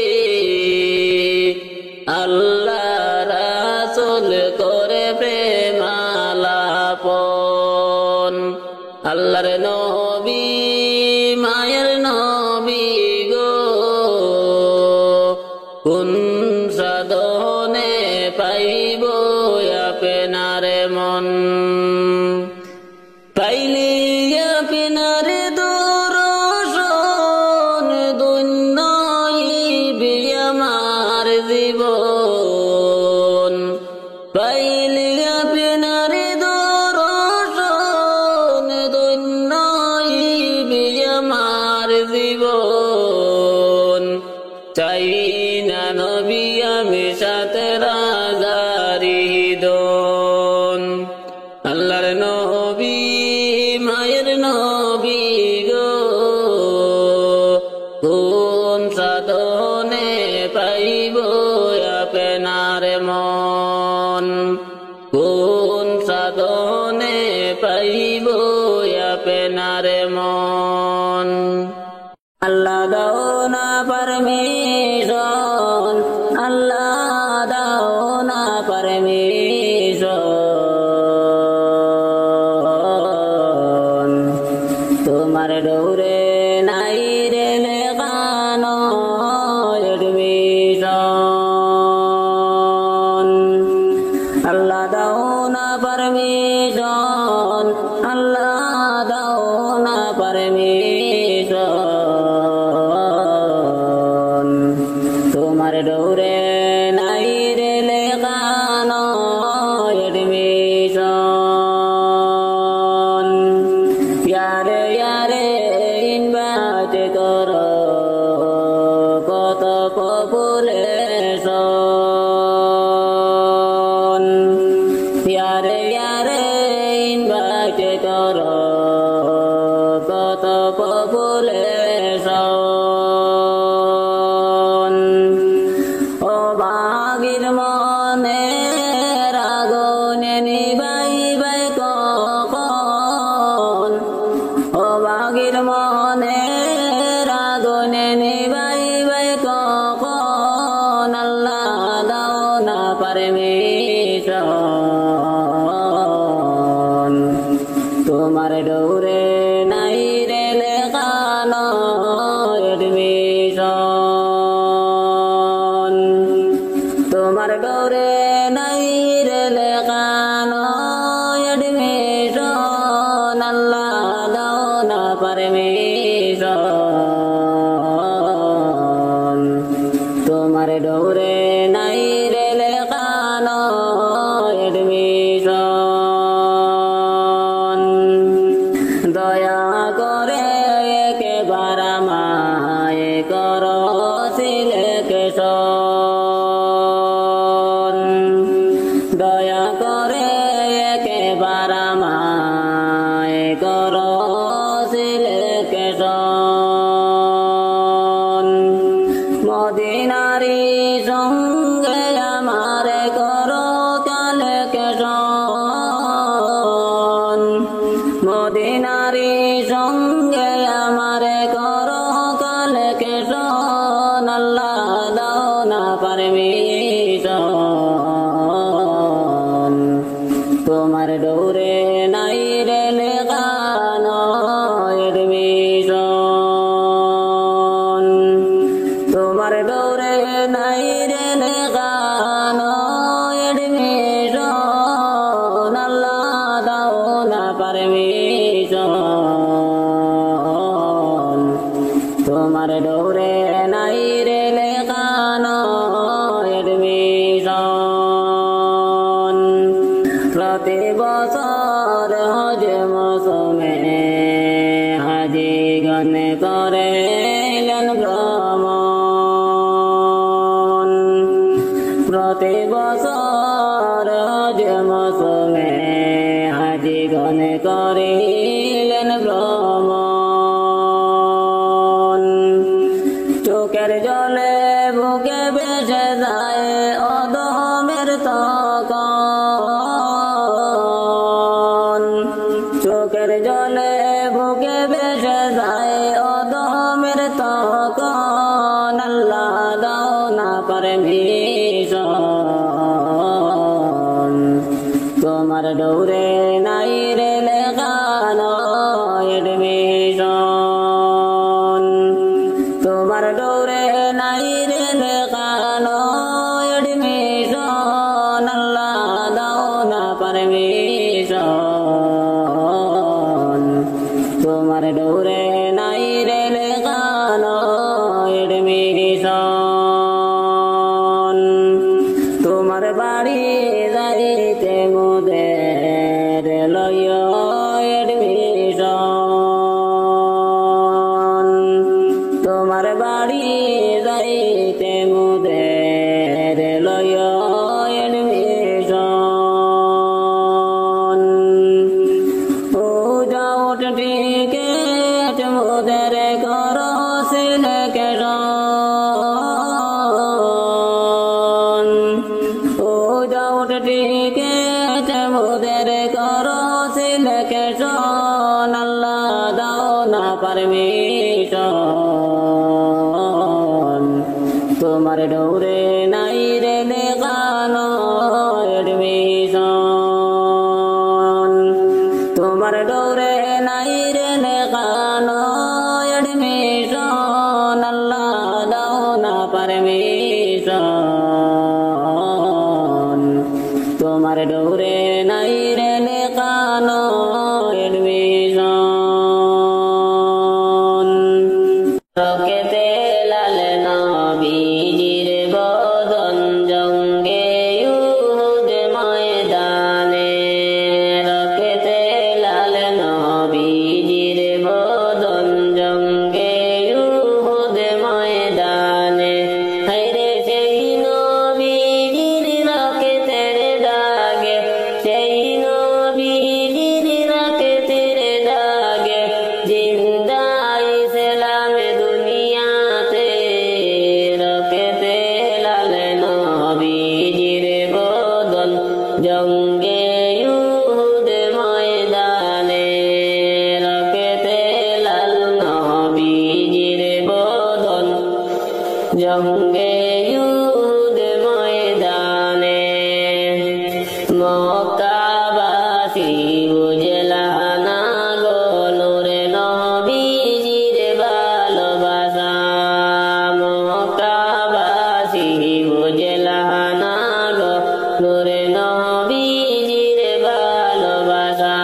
আল্লাহ রাসূল করে প্রেমালাপন আল্লাহর নবী মায়ের নবী গো কোন সাধনে পাইব আপনার মন পাইলে আপনার দর্শন ধন্য হইবে আমার জীবন পাইলে আপনার দর্শন ধন্য হইবে আমার জীবন চাই না নবী আমি সাথে রাজারি দন সাধনে পাইব আপনার মন। আল্লাহ দাও না পারমিশন, আল্লাহ দাও না পারমিশন, তোমার ডোরে নাই রে লেখানো এডমিশন। আল্লাহ দাও না পারমিশন, আল্লাহ দাও না পারমিশন, তোমার ডোরে নাই রে লেখানো এডমিশন। ইয়ারে ইয়ারে ইনভাইট করো কত পপুলেশন, ইয়ারে ইয়ারে ইনভাইট করো কত পপুলেশন। ও বাগির মনে রাগনে নিবাইবাই কখন, ও বাগির মনে রাগনে নিবাইবাই কখন, আল্লাহ দাও না পারমিশন, তোমার ডোরে নাই রে লেখানো এডমিশন, তোমার ডোরে নাই রে লেখানো এডমিশন, আল্লাহ দাও না পারমিশন, তোমার ডোরে নাই রে লেখানো এডমিশন। দয়া করে একেবার আমায় করো সিলেকশন, দয়া করে একেবার আমায় করো সিলেকশন। মদিনারি সঙ্গে আমার করো কালেকশন, মদিনারি সঙ্গে আমার করো কালেকশন, আল্লাহ দাও না পারমিশন, তোমার ডোরে নাই রে লেখানো এডমিশন, তোমার ডোরে নাই রে লেখানো এডমিশন, আল্লাহ দাও না পারমিশন, তোমার ডোরে নাই রে লেখানো এডমিশন। প্রতি বছর হজ মৌসুমে হাজিগণ করেলেন ভ্রমণ, প্রতি বছর হজ মৌসুমে হাজিগণ করিলেন ভ্রমণ। চোখের জলে বুকে ভেসে যায় অদমের তখন, চোখের জলে বুকে ভেসে যায় অদমের তখন, আল্লাহ দাও না পারমিশন, তোমার ডোরে নাই রে লেখানো এডমিশন, তোমার ডোরে নাই রে লেখানো এডমিশন, আল্লাহ দাও না পারমিশন, তোমার ডোরে নাই রে লেখানো এডমিশন। তোমার বাড়ি যাইতে মোদের লয় এডমিশন, করো সিলেকশন আল্লাহ দাও না পারমিশন তোমার ডোরে নাই রে লেখানো এডমিশন তোমার ডোরে নাই রে লেখানো এডমিশন আল্লাহ দাও না পারমিশন তোমার ডোরে নাই রে লেখানো এডমিশন রকেতে লাল নবীজির বদন জঙ্গে ইউহুদ ময়দানে রকেতে লাল নবীজির বদন জঙ্গে ইউহুদ ময়দানে হায়রে সেই নবীজির রকেতের দাগে সেই নবীজির রকেতের দাগে জিন্দা ইসলামে দুনিয়াতে রকেতে লাল নবীজির বদন জঙ্গে ইউহুদ ময়দানে রকেতে লাল নবীজির বদন জঙ্গে ইউহুদ ময়দানে মক্কাবাসী বুঝলা না গো নূরে নবীজির ভালোবাসা মক্কাবাসী বুঝলা না গো নূরে নবীজির ভালোবাসা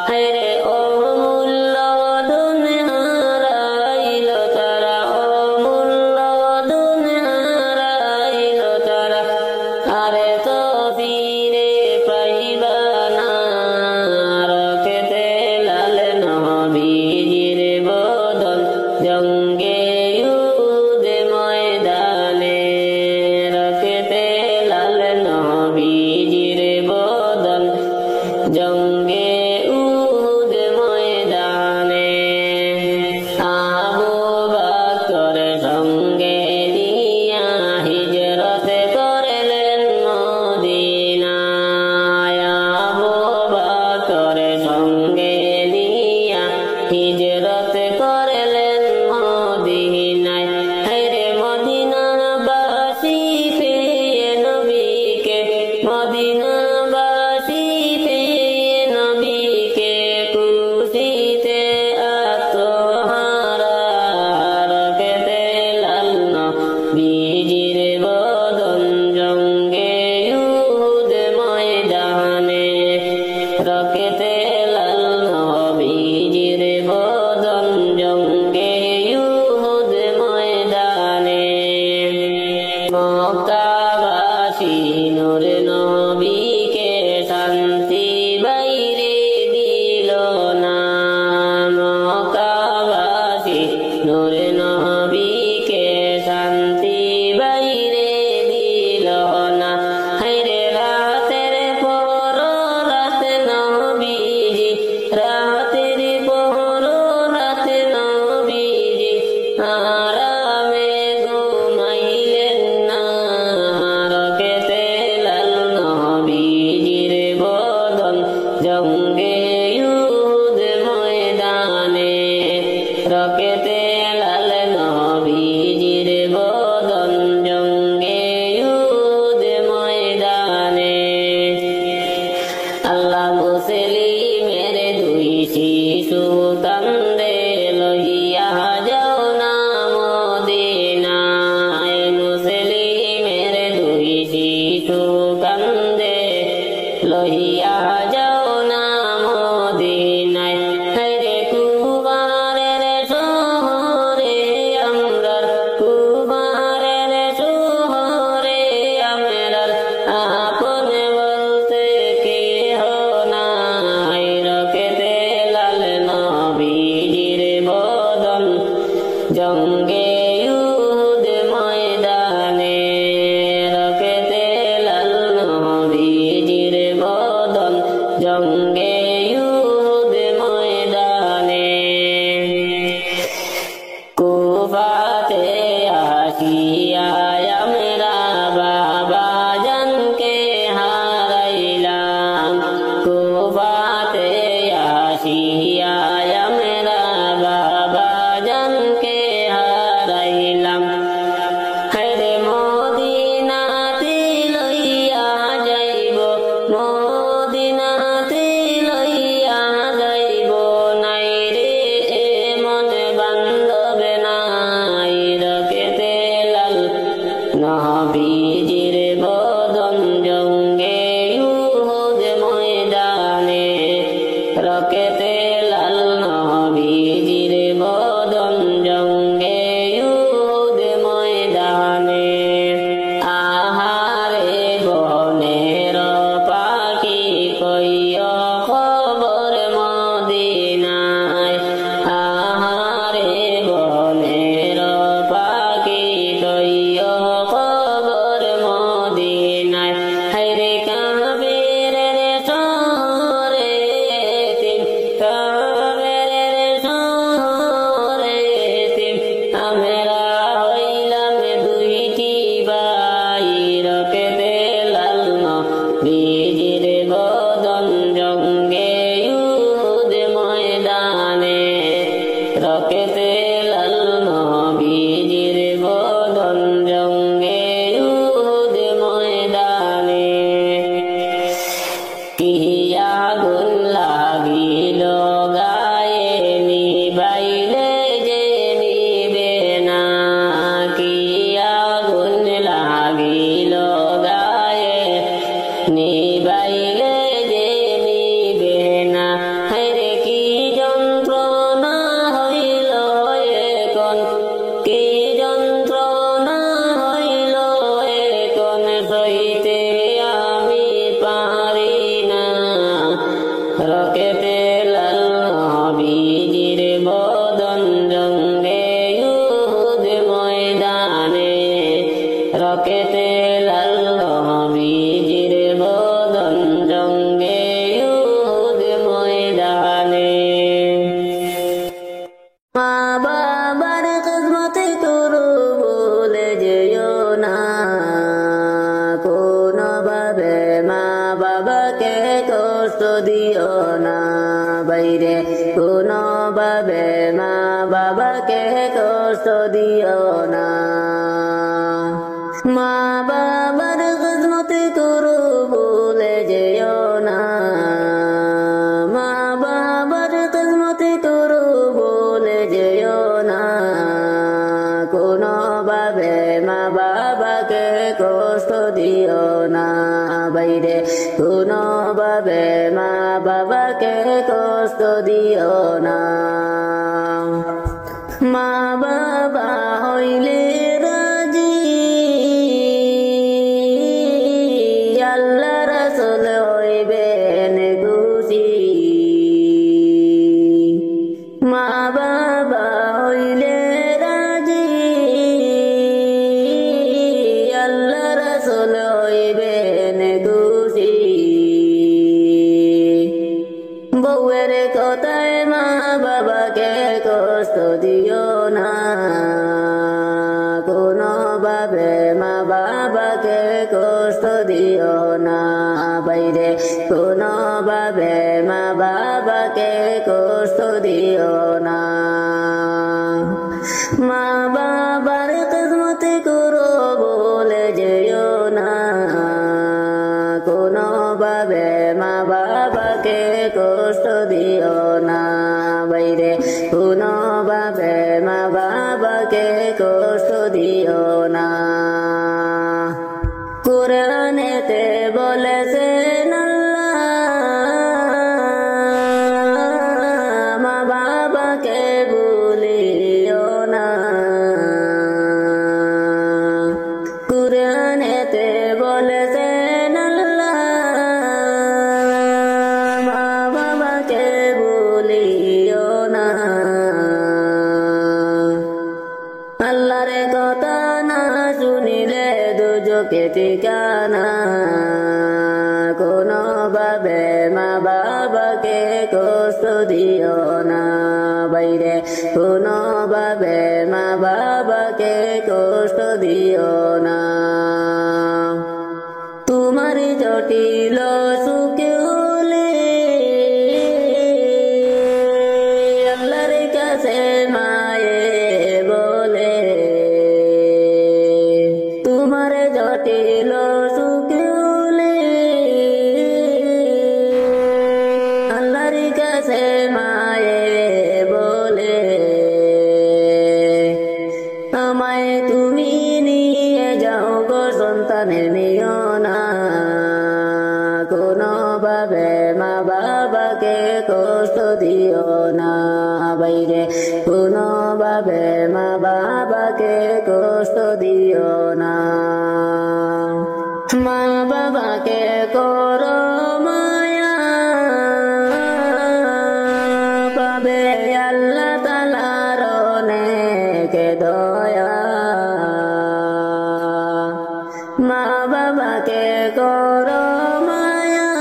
হায়রে অমূল্য ধন হারাইল তারা অমূল্য ধন হারাইল তারা আরে তো ফিরে পাইবা না রকেতে লাল নবীজির বদন জঙ্গে ইউহুদ ময়দানে রকেতে লাল নবীজির বদন জঙ্গে ইউহুদ ময়দানে আবু বকর সঙ্গে নিয়া হিজরত করলেন মদিনায় আবু বকর সঙ্গে নিয়া হিজরত করলেন মদিনায় হায়রে মদিনাবাসী পেয়ে নবীকে মদিনাবাসী পেয়ে নবীকে খুশিতে আত্মহারা রকেতে লাল নবীজির বদন জঙ্গে ইউহুদ ময়দানে রকেতে লাল নবীজির বদন জঙ্গে ইউহুদ ময়দানে মক্কাবাসী নূর নবীকে শান্তি বাইরে দিল না মক্কাবাসী নূর নবীকে শান্তি বাইরে দিল না হায়রে রাতের পর রাত নবীজি রাতের পর রাত নবীজি আরামে ঘুমাইলেন না রকেতে লাল নবীজির বদন জঙ্গে ইউহুদ ময়দানে রকেতে লাল নবীজির বদন জঙ্গে ইউহুদ ময়দানে আল্লাহ মুসলিমের দুই শিশু কান্দে লইয়া যাও না মদিনায় মুসলিমের দুই শিশু কান্দে লইয়া যাও না মদিনায় হায়রে কুমারের শহরে আমরার কুমারের শহরে আমরার আপন বলতে কেহ নাই রকেতে লাল নবীজির বদন জঙ্গে ইউহুদ ময়দানে রকেতে লাল নবীজির বদন জঙ্গে ইউহুদ ময়দানে কুফাতে আসিয়া আমরা বাবা জানকে হারাইলাম আসিয়া আমরা বাবা জানকে হারাইলাম। হায়রে মদিনাতে লইয়া যাইব, মদিনাতে লইয়া যাইব, নাই রে এমন বান্ধব নাই। রকেতে লাল নবীজির বদন জঙ্গে উহুদ ময়দানে, রকেতে লাল নবীজির বদন জঙ্গে উহুদ ময়দানে। আহারে বনের পাখি কইয় খবর মদিনায়, আহারে বনের পাখি কইয় খবর মদিনায়। হায়রে কাবের শহরে তিন, কাবের শহরে তিন, আমরা হইলাম দুইটি ভাই। রকেতে লাল নবীজির বদন জঙ্গে উহুদ ময়দানে, রকেতে লাল নবীজির বদন জঙ্গে উহুদ ময়দানে। কি আগুন লাগিল গায়ে নিবাইলে যে নিবে না, কি আগুন লাগিল গায়ে নিবাইলে যে নিবে না। হায়রে কি যন্ত্রণা হইল এখন, কি যন্ত্রণা হইল এখন, সইতে আমি পারি না। রকেতে লাল নবীজির বদন জঙ্গে উহুদ ময়দানে, রকেতে লাল নবীজির বদন জঙ্গে উহুদ ময়দানে। মা বাবার খিদমত করো বলে যেও না, কোনোভাবে মা বাবাকে কষ্ট দিও না। বাইরে কোনোভাবে মা বাবাকে কষ্ট দিও না। মা বাবার খিদমত করো বলে যেও না, মা বাবার খিদমত করো বলে যেও না। কোনোভাবে মা বাবাকে কষ্ট দিও না। বাইরে কোনোভাবে মা বাবাকে কষ্ট দিও না। মা বাবা হইলে রাজি, আল্লাহ রাসূল হইবেন খুশি। মা বাবা হইলে রাজি, আল্লাহ রাসূল হইবেন খুশি। বউয়ের কথায় মা বাবাকে কষ্ট দিও না, কোনোভাবে মা বাবাকে কষ্ট দিও না। বাইরে কোনোভাবে মা বাবাকে কষ্ট দিও না। মা বাবার খিদমত করো বলে যেও না, কোনোভাবে মা বাবাকে কষ্ট দিও না। বাইরে কোনোভাবে মা বাবাকে কষ্ট দিও না। কুরআনেতে বলেছেন আল্লাহ, মা বাবাকে ভুলিও না। কুরআনেতে বলেছেন আল্লাহ, মা বাবাকে ভুলিও না। আল্লাহর কথা না শুনিলে দুজকে ঠিকানা। কোনোভাবে মা বাবাকে কষ্ট দিও না। বাইরে কোনোভাবে মা বাবাকে কষ্ট দিও না। তোমার জটিল সুখে হলে কাছে মায়ে বলে আমায় তুমি নিয়ে যাও গো সন্তানের নিও না কোনোভাবে মা বাবাকে কষ্ট দিও না বাইরে কোনোভাবে মা বাবাকে কষ্ট দিও না মা বাবাকে করো মায়া পাবে আল্লাহ তাআলার অনেক দয়া মা বাবাকে করো মায়া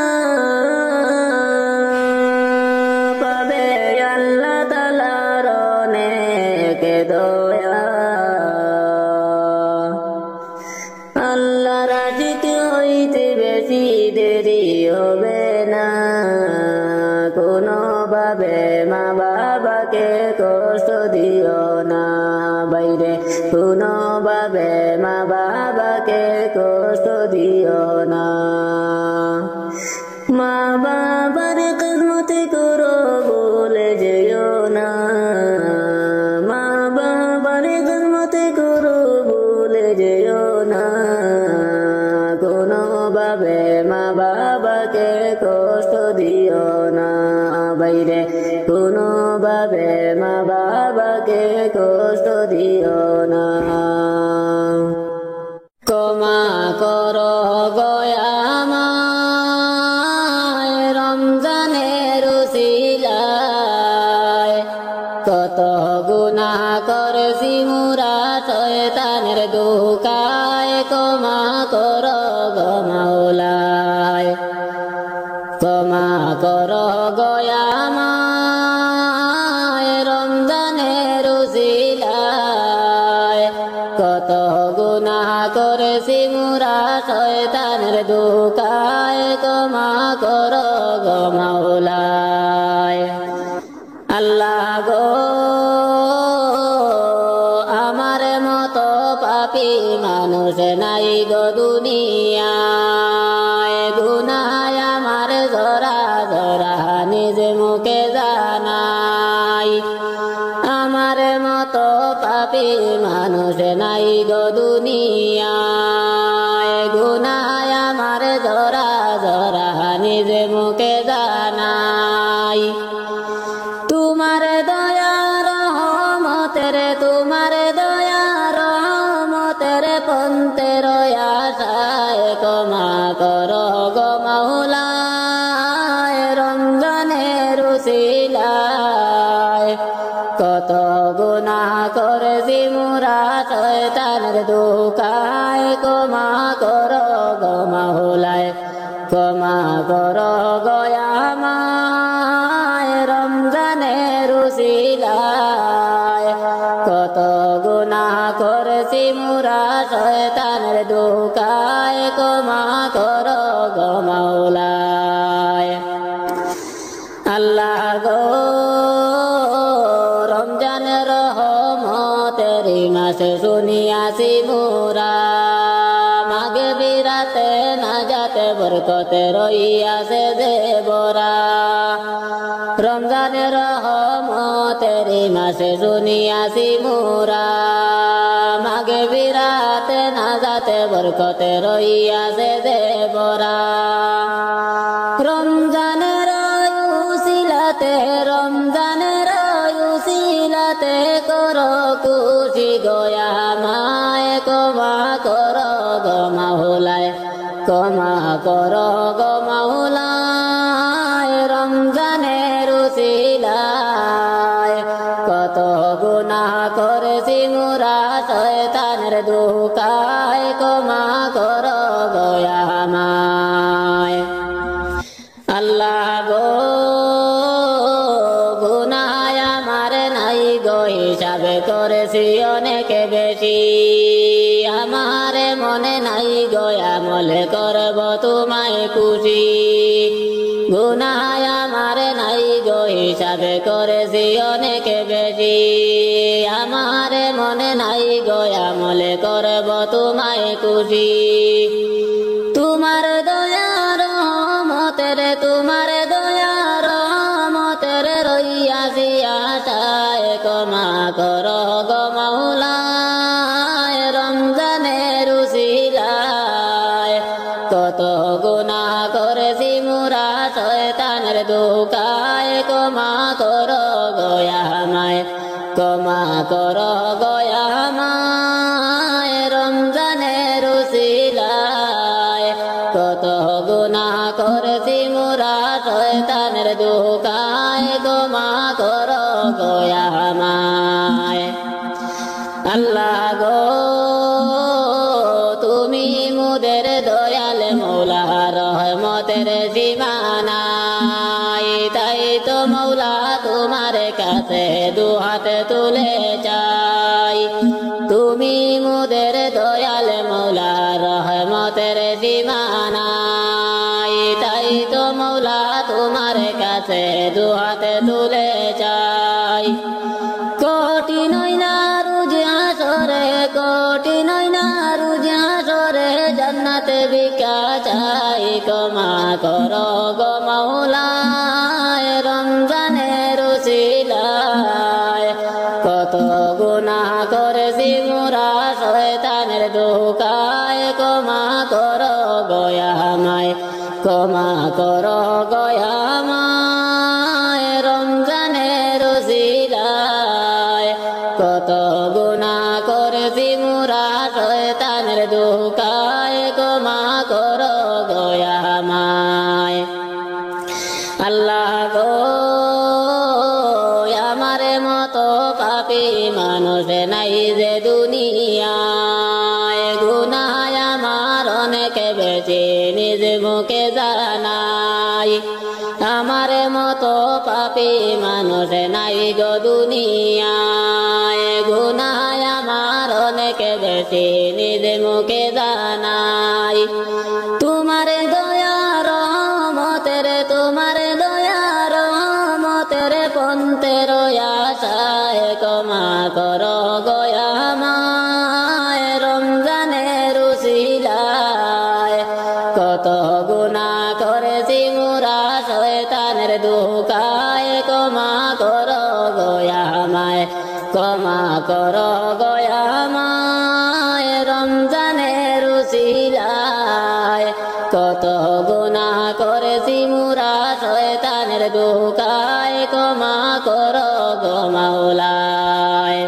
পাবে আল্লাহ তাআলার অনেক দয়া আল্লাহ রাজিক হইতে বেশি দেরি হবে না কোনোভাবে মা বাবাকে কষ্ট দিও না বাইরে কোনোভাবে মা বাবাকে কষ্ট দিও না মা বাবার খিদমত করো ভুলে যেও না মা বাবার খিদমত করো ভুলে যেও না কোনোভাবে মা বাবাকে কষ্ট দিও না বাইরে কোনোভাবে মা বাবাকে কষ্ট দিও না ক্ষমা করো গয়া আমায় রমজানের উসিলায় কত গুনাহ করেছি মুরা শয়তানের ধোঁকায় ক্ষমা করো গো মাওলায় ক্ষমা করো গয়া আমায় রমজানের উসিলায় কত গুনাহ করেছি মুরা শয়তানের ধোঁকায় ক্ষমা করো গো মাওলায় আল্লাহ গো আমার মতো পাপী মানুষ নাই গো দুনিয়ায় গুনায় আমার জরা জরা নিজ মুখে জানাই আমার মতো পাপী মানুষ নাই গো দুনিয়ায় গুনায় আমার জরা জরা নিজ মুখে জানাই তোমার দয়া রহমতের তোমার দয়া রহমতের পন্থের আশায় ক্ষমা করো গো মাওলায় রমজানের উসিলায় কত গুনাহ করেছি মুরা শয়তানের ধোঁকায় ক্ষমা করো গো মাওলায় ক্ষমা করো গো আমায় রমজানের উসিলায় কত গুনাহ করেছি মুরা শয়তানের ধোঁকায় ক্ষমা করো গো মাওলায় আল্লাহ গো রমজানের রহমতের মাসে শুনিয়াছি মুরা মাগে বিরাতে না যাতে বরকতে রইয়াছে দেবরা রমজানের রহমতের মাসে শুনিয়াছি মুরা মাগে বিরাতে না যাতে বরকতে রইয়াছে দেবরা রমজানের উসিলাতে রমজানের উসিলাতে করো খুশি গয়া মায় ক্ষমা করো গো মাওলায় ক্ষমা করো গো মাওলায় রমজানের উসিলায় কত গুনাহ করেছি মুরা শয়তানের ধোঁকায় ক্ষমা করো গয়া মায় আল্লাহ গো গুনাহ আমার নাই গো হিসাবে করেছি অনেক বেশি আমার মনে নাই গো আমলে করব তোমায় খুশি গুনাহ আমার নাই গো হিসাবে করেছি অনেক বেশি আমার মনে নাই গো আমলে করব তোমায় খুশি তোমার দয়া রহমতের তোমার দয়া রহমতের করো গো মাওলা রমজানের উসিলায় কত গুনাহ করেছি মোরা শয়তানের ধোঁকায় ক্ষমা করো গো আমায় ক্ষমা করো গো আমায় রমজানের উসিলায় কত গুনাহ করেছি মোরা শয়তানের ধোঁকায় ক্ষমা করো গো আমায় আল্লাহ গো তুমি মুদের দয়াল মৌলা রহমতের সীমানাই তাই তো মৌলা তোমার কাছে দুহাত তুলে চাই তুমি মুদের দয়াল মৌলা রহমতের সীমানাই তাই তো মৌলা তোমার কাছে দুহাত তুলে চাই কোটি নয়না রুজ আসরে কোটি নয়না রুজ আসরে জান্নাতে ভিক্ষা চাই ক্ষমা করো গো মাওলা রমজানের উসিলায় কত গুনাহ করেছি মোরা শয়তানের ধোঁকায় ক্ষমা করো গো আমায় ক্ষমা করো গো আমায় রমজানের উসিলায় কত গুনাহ করেছি মোরা শয়তানের ধোঁকায় ক্ষমা করো গো আমায় আল্লাহ গো আমার মতো পাপী মানুষ নাই যে দুনিয়ায় গুনাহ আমার অনেক বেশি নিজ মুখে জানাই আমার মতো পাপী মানুষ নাই গো দুনিয়ায় গুনাহ আমার অনেক বেশি নিজ মুখে জানাই তোমার দয়া রহমতের তোমার দয়া রহমতের পন্থের আশায় ক্ষমা করো গো আমায় রমজানের উসিলায় কত গুনাহ করেছি মোরা শয়তানের ধোঁকায় ক্ষমা করো গো আমায় ক্ষমা করো গো আমায় রমজানের উসিলায় কত গুনাহ করেছি মোরা শয়তানের ধোঁকায় ক্ষমা করো গো মাওলায়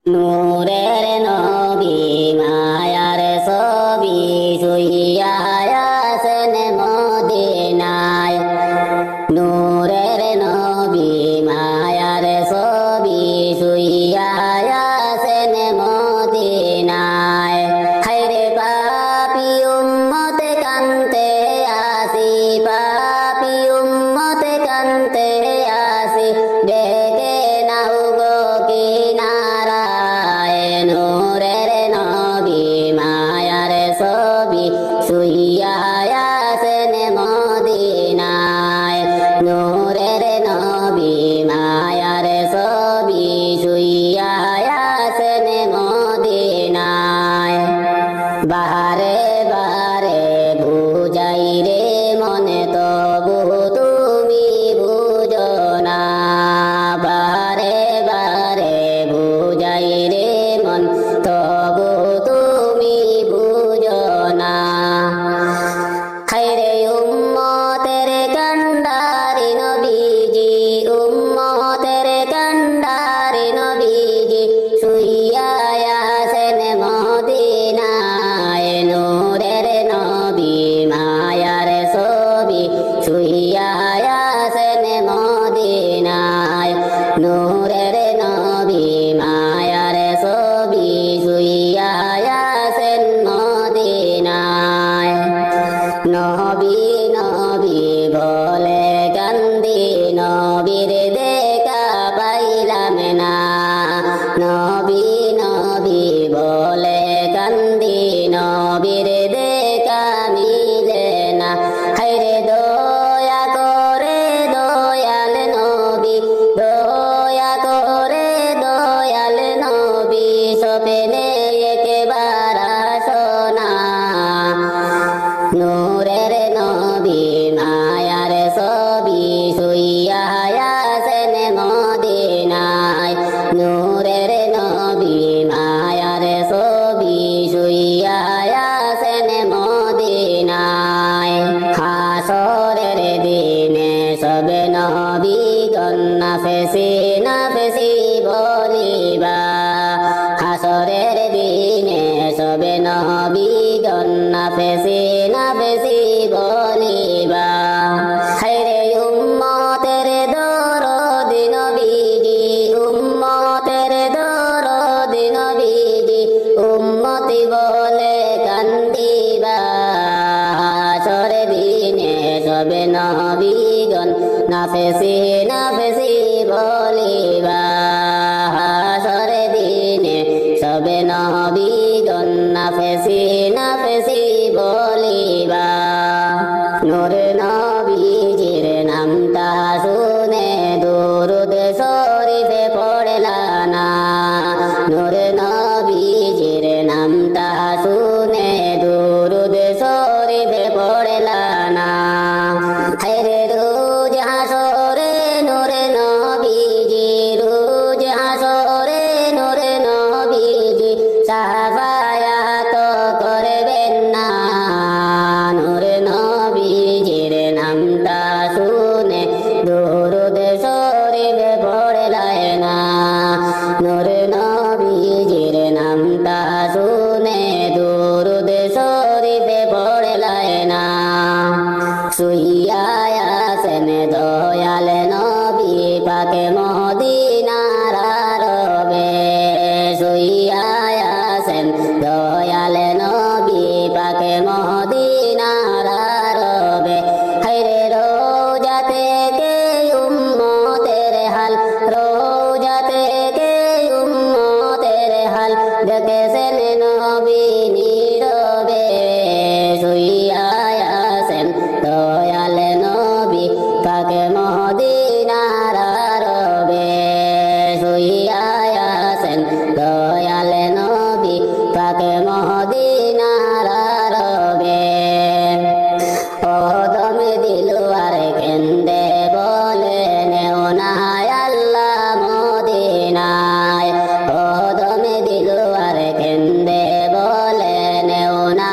নূরের নবী মায়ার ছবি শুইয়া আছেন মদিনায় নূরের নবী মায়ার ছবি শুইয়া আছেন মদিনায় হায়রে পাপী উম্মত কান্তে আসি পাপী উম্মত কান্তে আসি ডেকে নাও গো কিনারায় নূরের নবী মায়ার ছবি শুইয়া আছেন মদিনায় নূরের নবী মায়ার ছবি শুইয়া আছেন মদিনায় বাহারে বারে বুঝাই রে মনে তবু তুমি বুঝো না বারে বারে বুঝাই রে মন তবু তুমি বুঝো না হায়রে উম্মতের কান্ডারি নবীজি উম্মতের কান্ডারি নবীজি শুইয়া আছেন মদিনায় নূরের নবী মায়ার ছবি শুইয়া আছেন মদিনায় নূরের নবী মায়ার ছবি শুইয়া আছেন মদিনায় নবী নবী বলে কান্দি নবীর দেখা পাইলাম না নবী নবী বলে কান্দি নবীর দেখা মিলে না হায়রে দয়া করে দয়াল নবী দয়া করে দয়াল নবী সপনে একবার আসনা নূরের নবী মায়ার ছবি শুইয়া আছেন মদিনায় নবীগণ নাফেসি নাফেসি বলিবা হাসরের দিনে সবে নবীগণ নাফেসি নাফেসি বলিবা হায়রে উম্মতের দরদ নবীজি উম্মতের দরদ নবীজি উম্মতি বলে কান্দিবা হাসরের দিনে সবে নবীগণ নাফেসি নাফেসি বলিবা হাসরের দিনে সবে নবীগণ নাফেসি নাফেসি বলিবা নূরে নবীজির নামটা শুনে দুরুদ শরীফে পড়লা না নূরে নবীজির নামটা শুনে দুরুদ শরীফে পড়লা না হায়রে রোজ হাসরে নূরে নবীজি রোজ হাসরে নূরে নবীজি সাফায়াত করবেন না নূরে নবীজির নামটা শুনে দুরুদ শরীফে পড়লাই না নূরে নবীজির নামটা শুনে দুরুদ শরীফে পড়লাই না শুইয়া আছেন দয়াল নবী পাকে মদিনার রবে শুইয়া আছেন দয়াল নবী পাকে মদিনার রবে হায়রে রোজা থেকে উম্মতের হাল রোজা থেকে উম্মতের হাল দেখেছেন নবী নীরবে শুইয়া আছেন দয়াল নবী পাকে মদিনার রবে শুইয়া আছেন দয়াল নবী পাকে মদিনার রবে ওদমে দিলওয়ার কেন্দে বলে নেও না আল্লাহ মদিনায় ওদমে দিলওয়ার কেন্দে বলে নেও না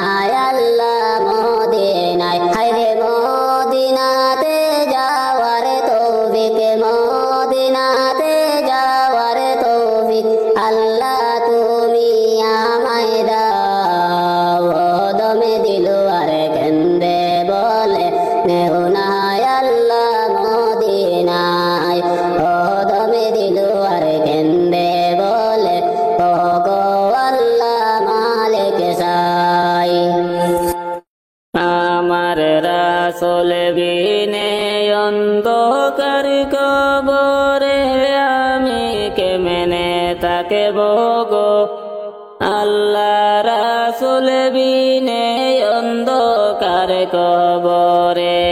আল্লাহ মদিনায় হায়রে মদিনাতে যাওয়ার তৌফিক মদিনাতে যাওয়ার তৌফিক আল্লাহ তুমি আমায় দাও ওদমে দিলওয়ার কেন্দে বলে নেও না আল্লাহ মদিনায় ওদমে দিলওয়ার কেন্দে বলে ও গো আল্লাহ মালিক সাই আমার রাসূল বিনে অন্ধকার কবরে আমি কেমনে থাকব গো আল্লাহ রাসূল বিনে অন্ধকার কবরে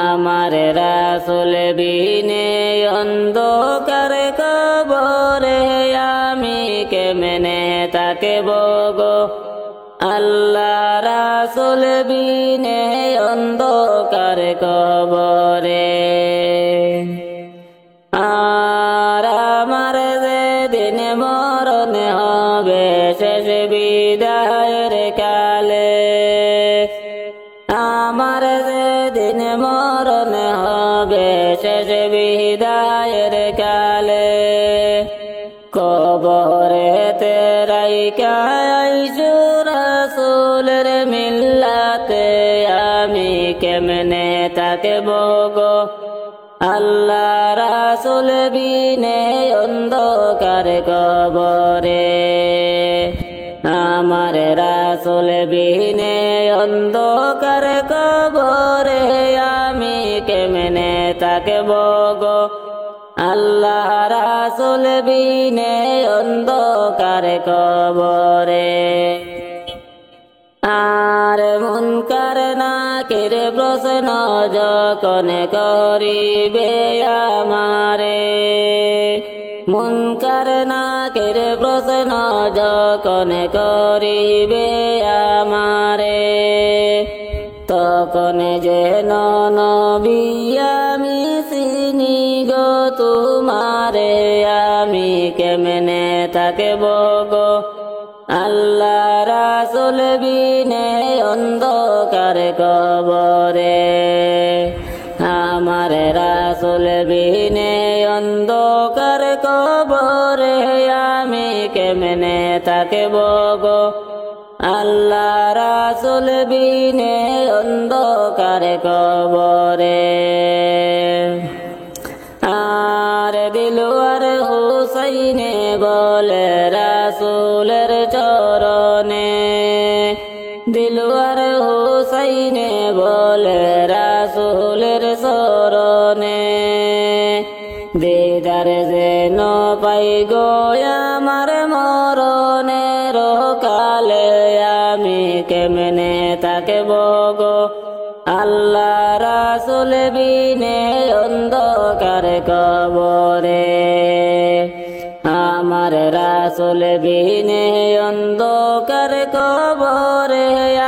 আমার রাসূল বিনে অন্ধকার কবরে আমি কেমনে থাকব গো আল্লাহ রাসূল বিনে অন্ধকার কবরে আর আমার যেদিন মরণ হবে শেষ বিদায়ের কালে আমার যেদিন মরণ হবে শেষ বিদায়ের কালে কবরেতে রাইখা আইসু রাসূলের মিল্লাতে আমি কেমনে থাকব গো আল্লাহ রাসূল বিনে অন্ধকার কবরে আমার রাসূল বিনে অন্ধকার কবরে আমি কেমনে থাকব গো আল্লাহ রাসূল বিনে অন্ধকার কবরে আর মুনকার নাকির প্রশ্ন যখন করিবে আমারে মুনকার নাকির প্রশ্ন যখন করিবে আমারে তখন যেন নবী আমি চিনি গো তোমারে আমি কেমনে থাকব গো আল্লাহ রাসূল বিনে অন্ধকার কবরে আমার রাসূল বিনে অন্ধকার কবরে আমি কেমনে থাকব গো আল্লাহ রাসূল বিনে অন্ধকার কবরে আর দিলওয়ার হুসাইনে বলে রাসূলের চরণে দিলওয়ার হুসাইনে বলে রাসূলের চরণে দিদার যেন পাই গো আমার মরণের কালে আমি কেমনে থাকব গো আল্লাহ রাসূল বিনে অন্ধকার কবরে আমার রাসূল বিনে অন্ধকার কবরে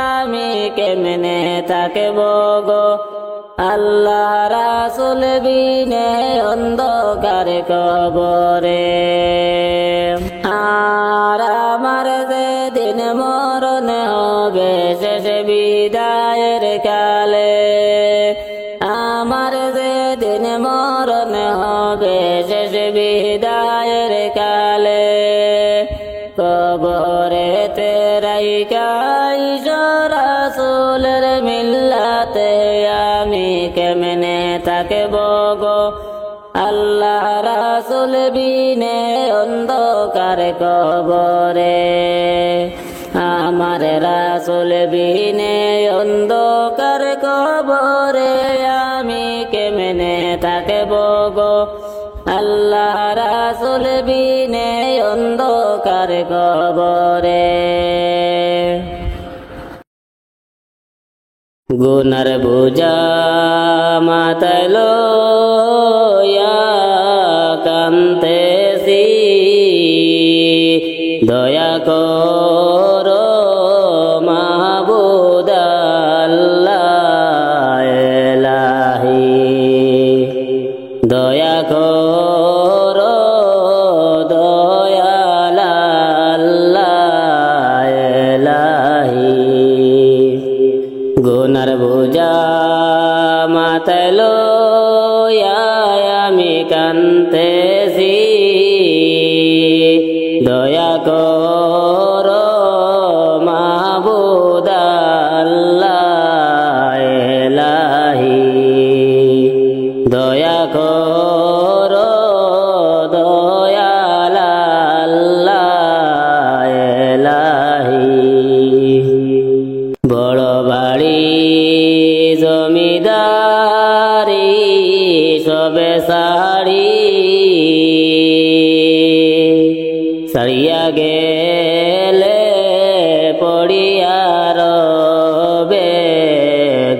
আমি কেমনে থাকব গো আল্লাহ রাসূল বিনে অন্ধকার কবরে আর আমার যেদিন মরণ হবে শেষ বিদায়ের কালে আমার যেদিন মরণ হবে শেষ বিদায়ের কালে কবরেতে রাইখাই রাসূলের মিল্লাতে আমি কেমনে থাকব গো আল্লাহ রাসূল বিনে অন্ধকার কবরে আমার রাসূল বিনে অন্ধকার কবরে আমি কেমনে থাকব গো আল্লাহ রাসূল বিনে অন্ধকার কবরে গুনার বোঝা মাথায় লইয়া কান্দেছি দয়া করো মাহবুদ আল্লাহ ইলাহি দয়া করো দয়াল আল্লাহ ইলাহি গুনার বোঝা মাথায় লইয়া আমি কান্দেছি দয়া করো মাহবুদ আল্লাহ ইলাহি দয়া করো দয়াল আল্লাহ ইলাহি বড় বাড়ি জমিদারি সবে সারিয়া গেলে পড়িয়া রবে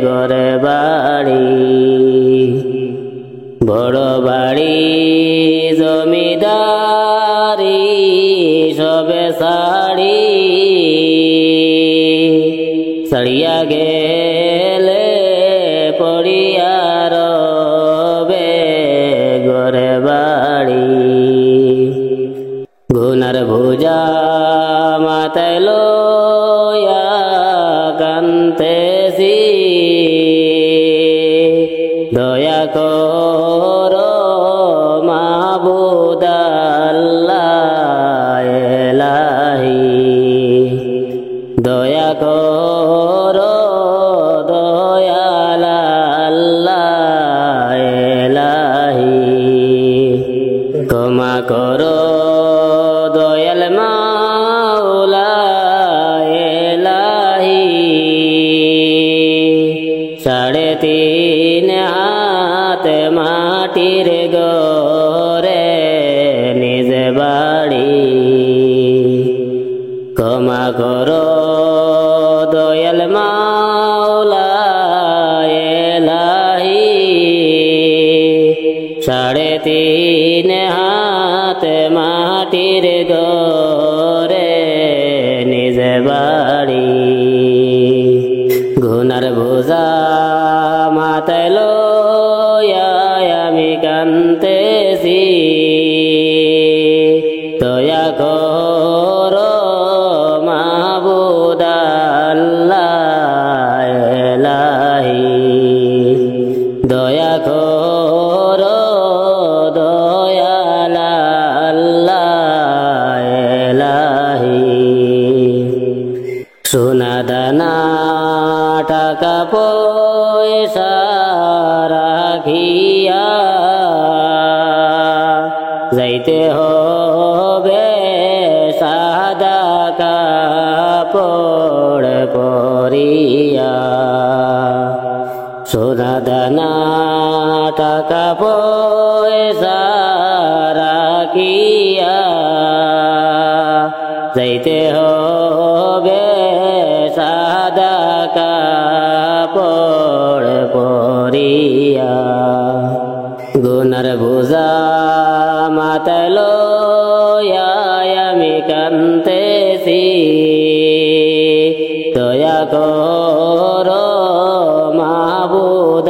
ঘরে বাড়ি বড় বাড়ি জমিদারি সবে সারিয়া গেলে পড়িয়া রবে ঘরে বাড়ি গুনার বোঝা মাথায় লইয়া কান্দেছি দয়া করো মাহবুদ আল্লাহ ইলাহি দয়া করো দয়াল আল্লাহ ইলাহি ক্ষমা করো দয়াল মাওলা ইলাহি 3.5 হাত মাটির ঘরে নিজ বাড়ি ক্ষমা করো দয়াল মাওলা ইলাহি 3.5 হাত মাটির ঘরে নিজ বাড়ি গুনার বোঝা মাথায় লইয়া আমি কান্দেছি দয়া করো মাহবুদ আল্লাহ ইলাহি দয়া করো দয়াল আল্লাহ এলাহি। সোনা দানা টাকা পয়সা রাখিয়া যাইতে হবে সাদা কাপড় পরিয়া। সোনা দানা টাকা পয়সা রাখিয়া যাইতে হবে সাদা কাপড় পরিয়া। গুনার বোঝা মাথায় লইয়া আমি কান্দেছি, দয়া করো মাবুদ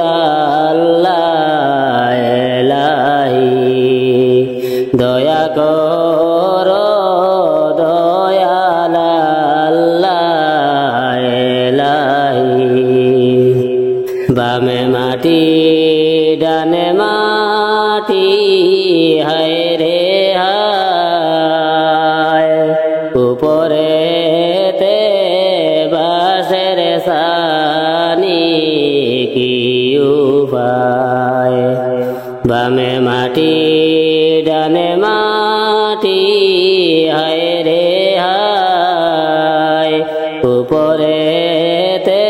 আল্লাহ এলাহি। দয়া করো দয়াল আল্লাহ এলাহি। বামে মাটি ডানে মাটি হায় রে হায়, উপরেতে বাঁশের সানি কি উপায়। বামে মাটি ডানে মাটি হায় রে হায়, উপরেতে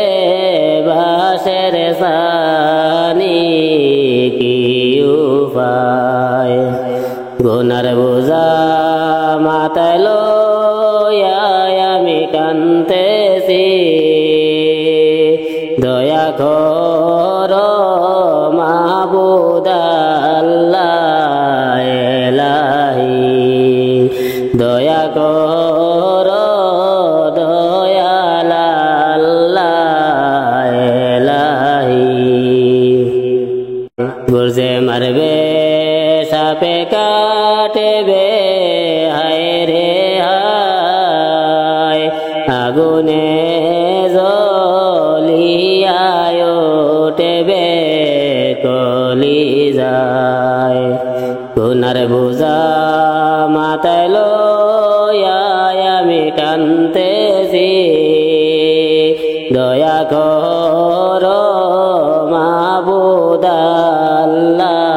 বাঁশের সানি কি উপায়। গুনার বোঝা মাথায় লইয়া আমি কান্দেছি, দয়া করো মাবুদ আল্লাহ এলাহি। দয়া করো দয়াল আল্লাহ এলাহি। গুরজে মারবে সাপে কাটবে হায় রে হায়, আগুনে জ্বলিয়ায় উঠবে কলিজায়। গুনার বোঝা মাথায় লইয়া আমি কান্দেছি, দয়া করো মাবুদ আল্লাহ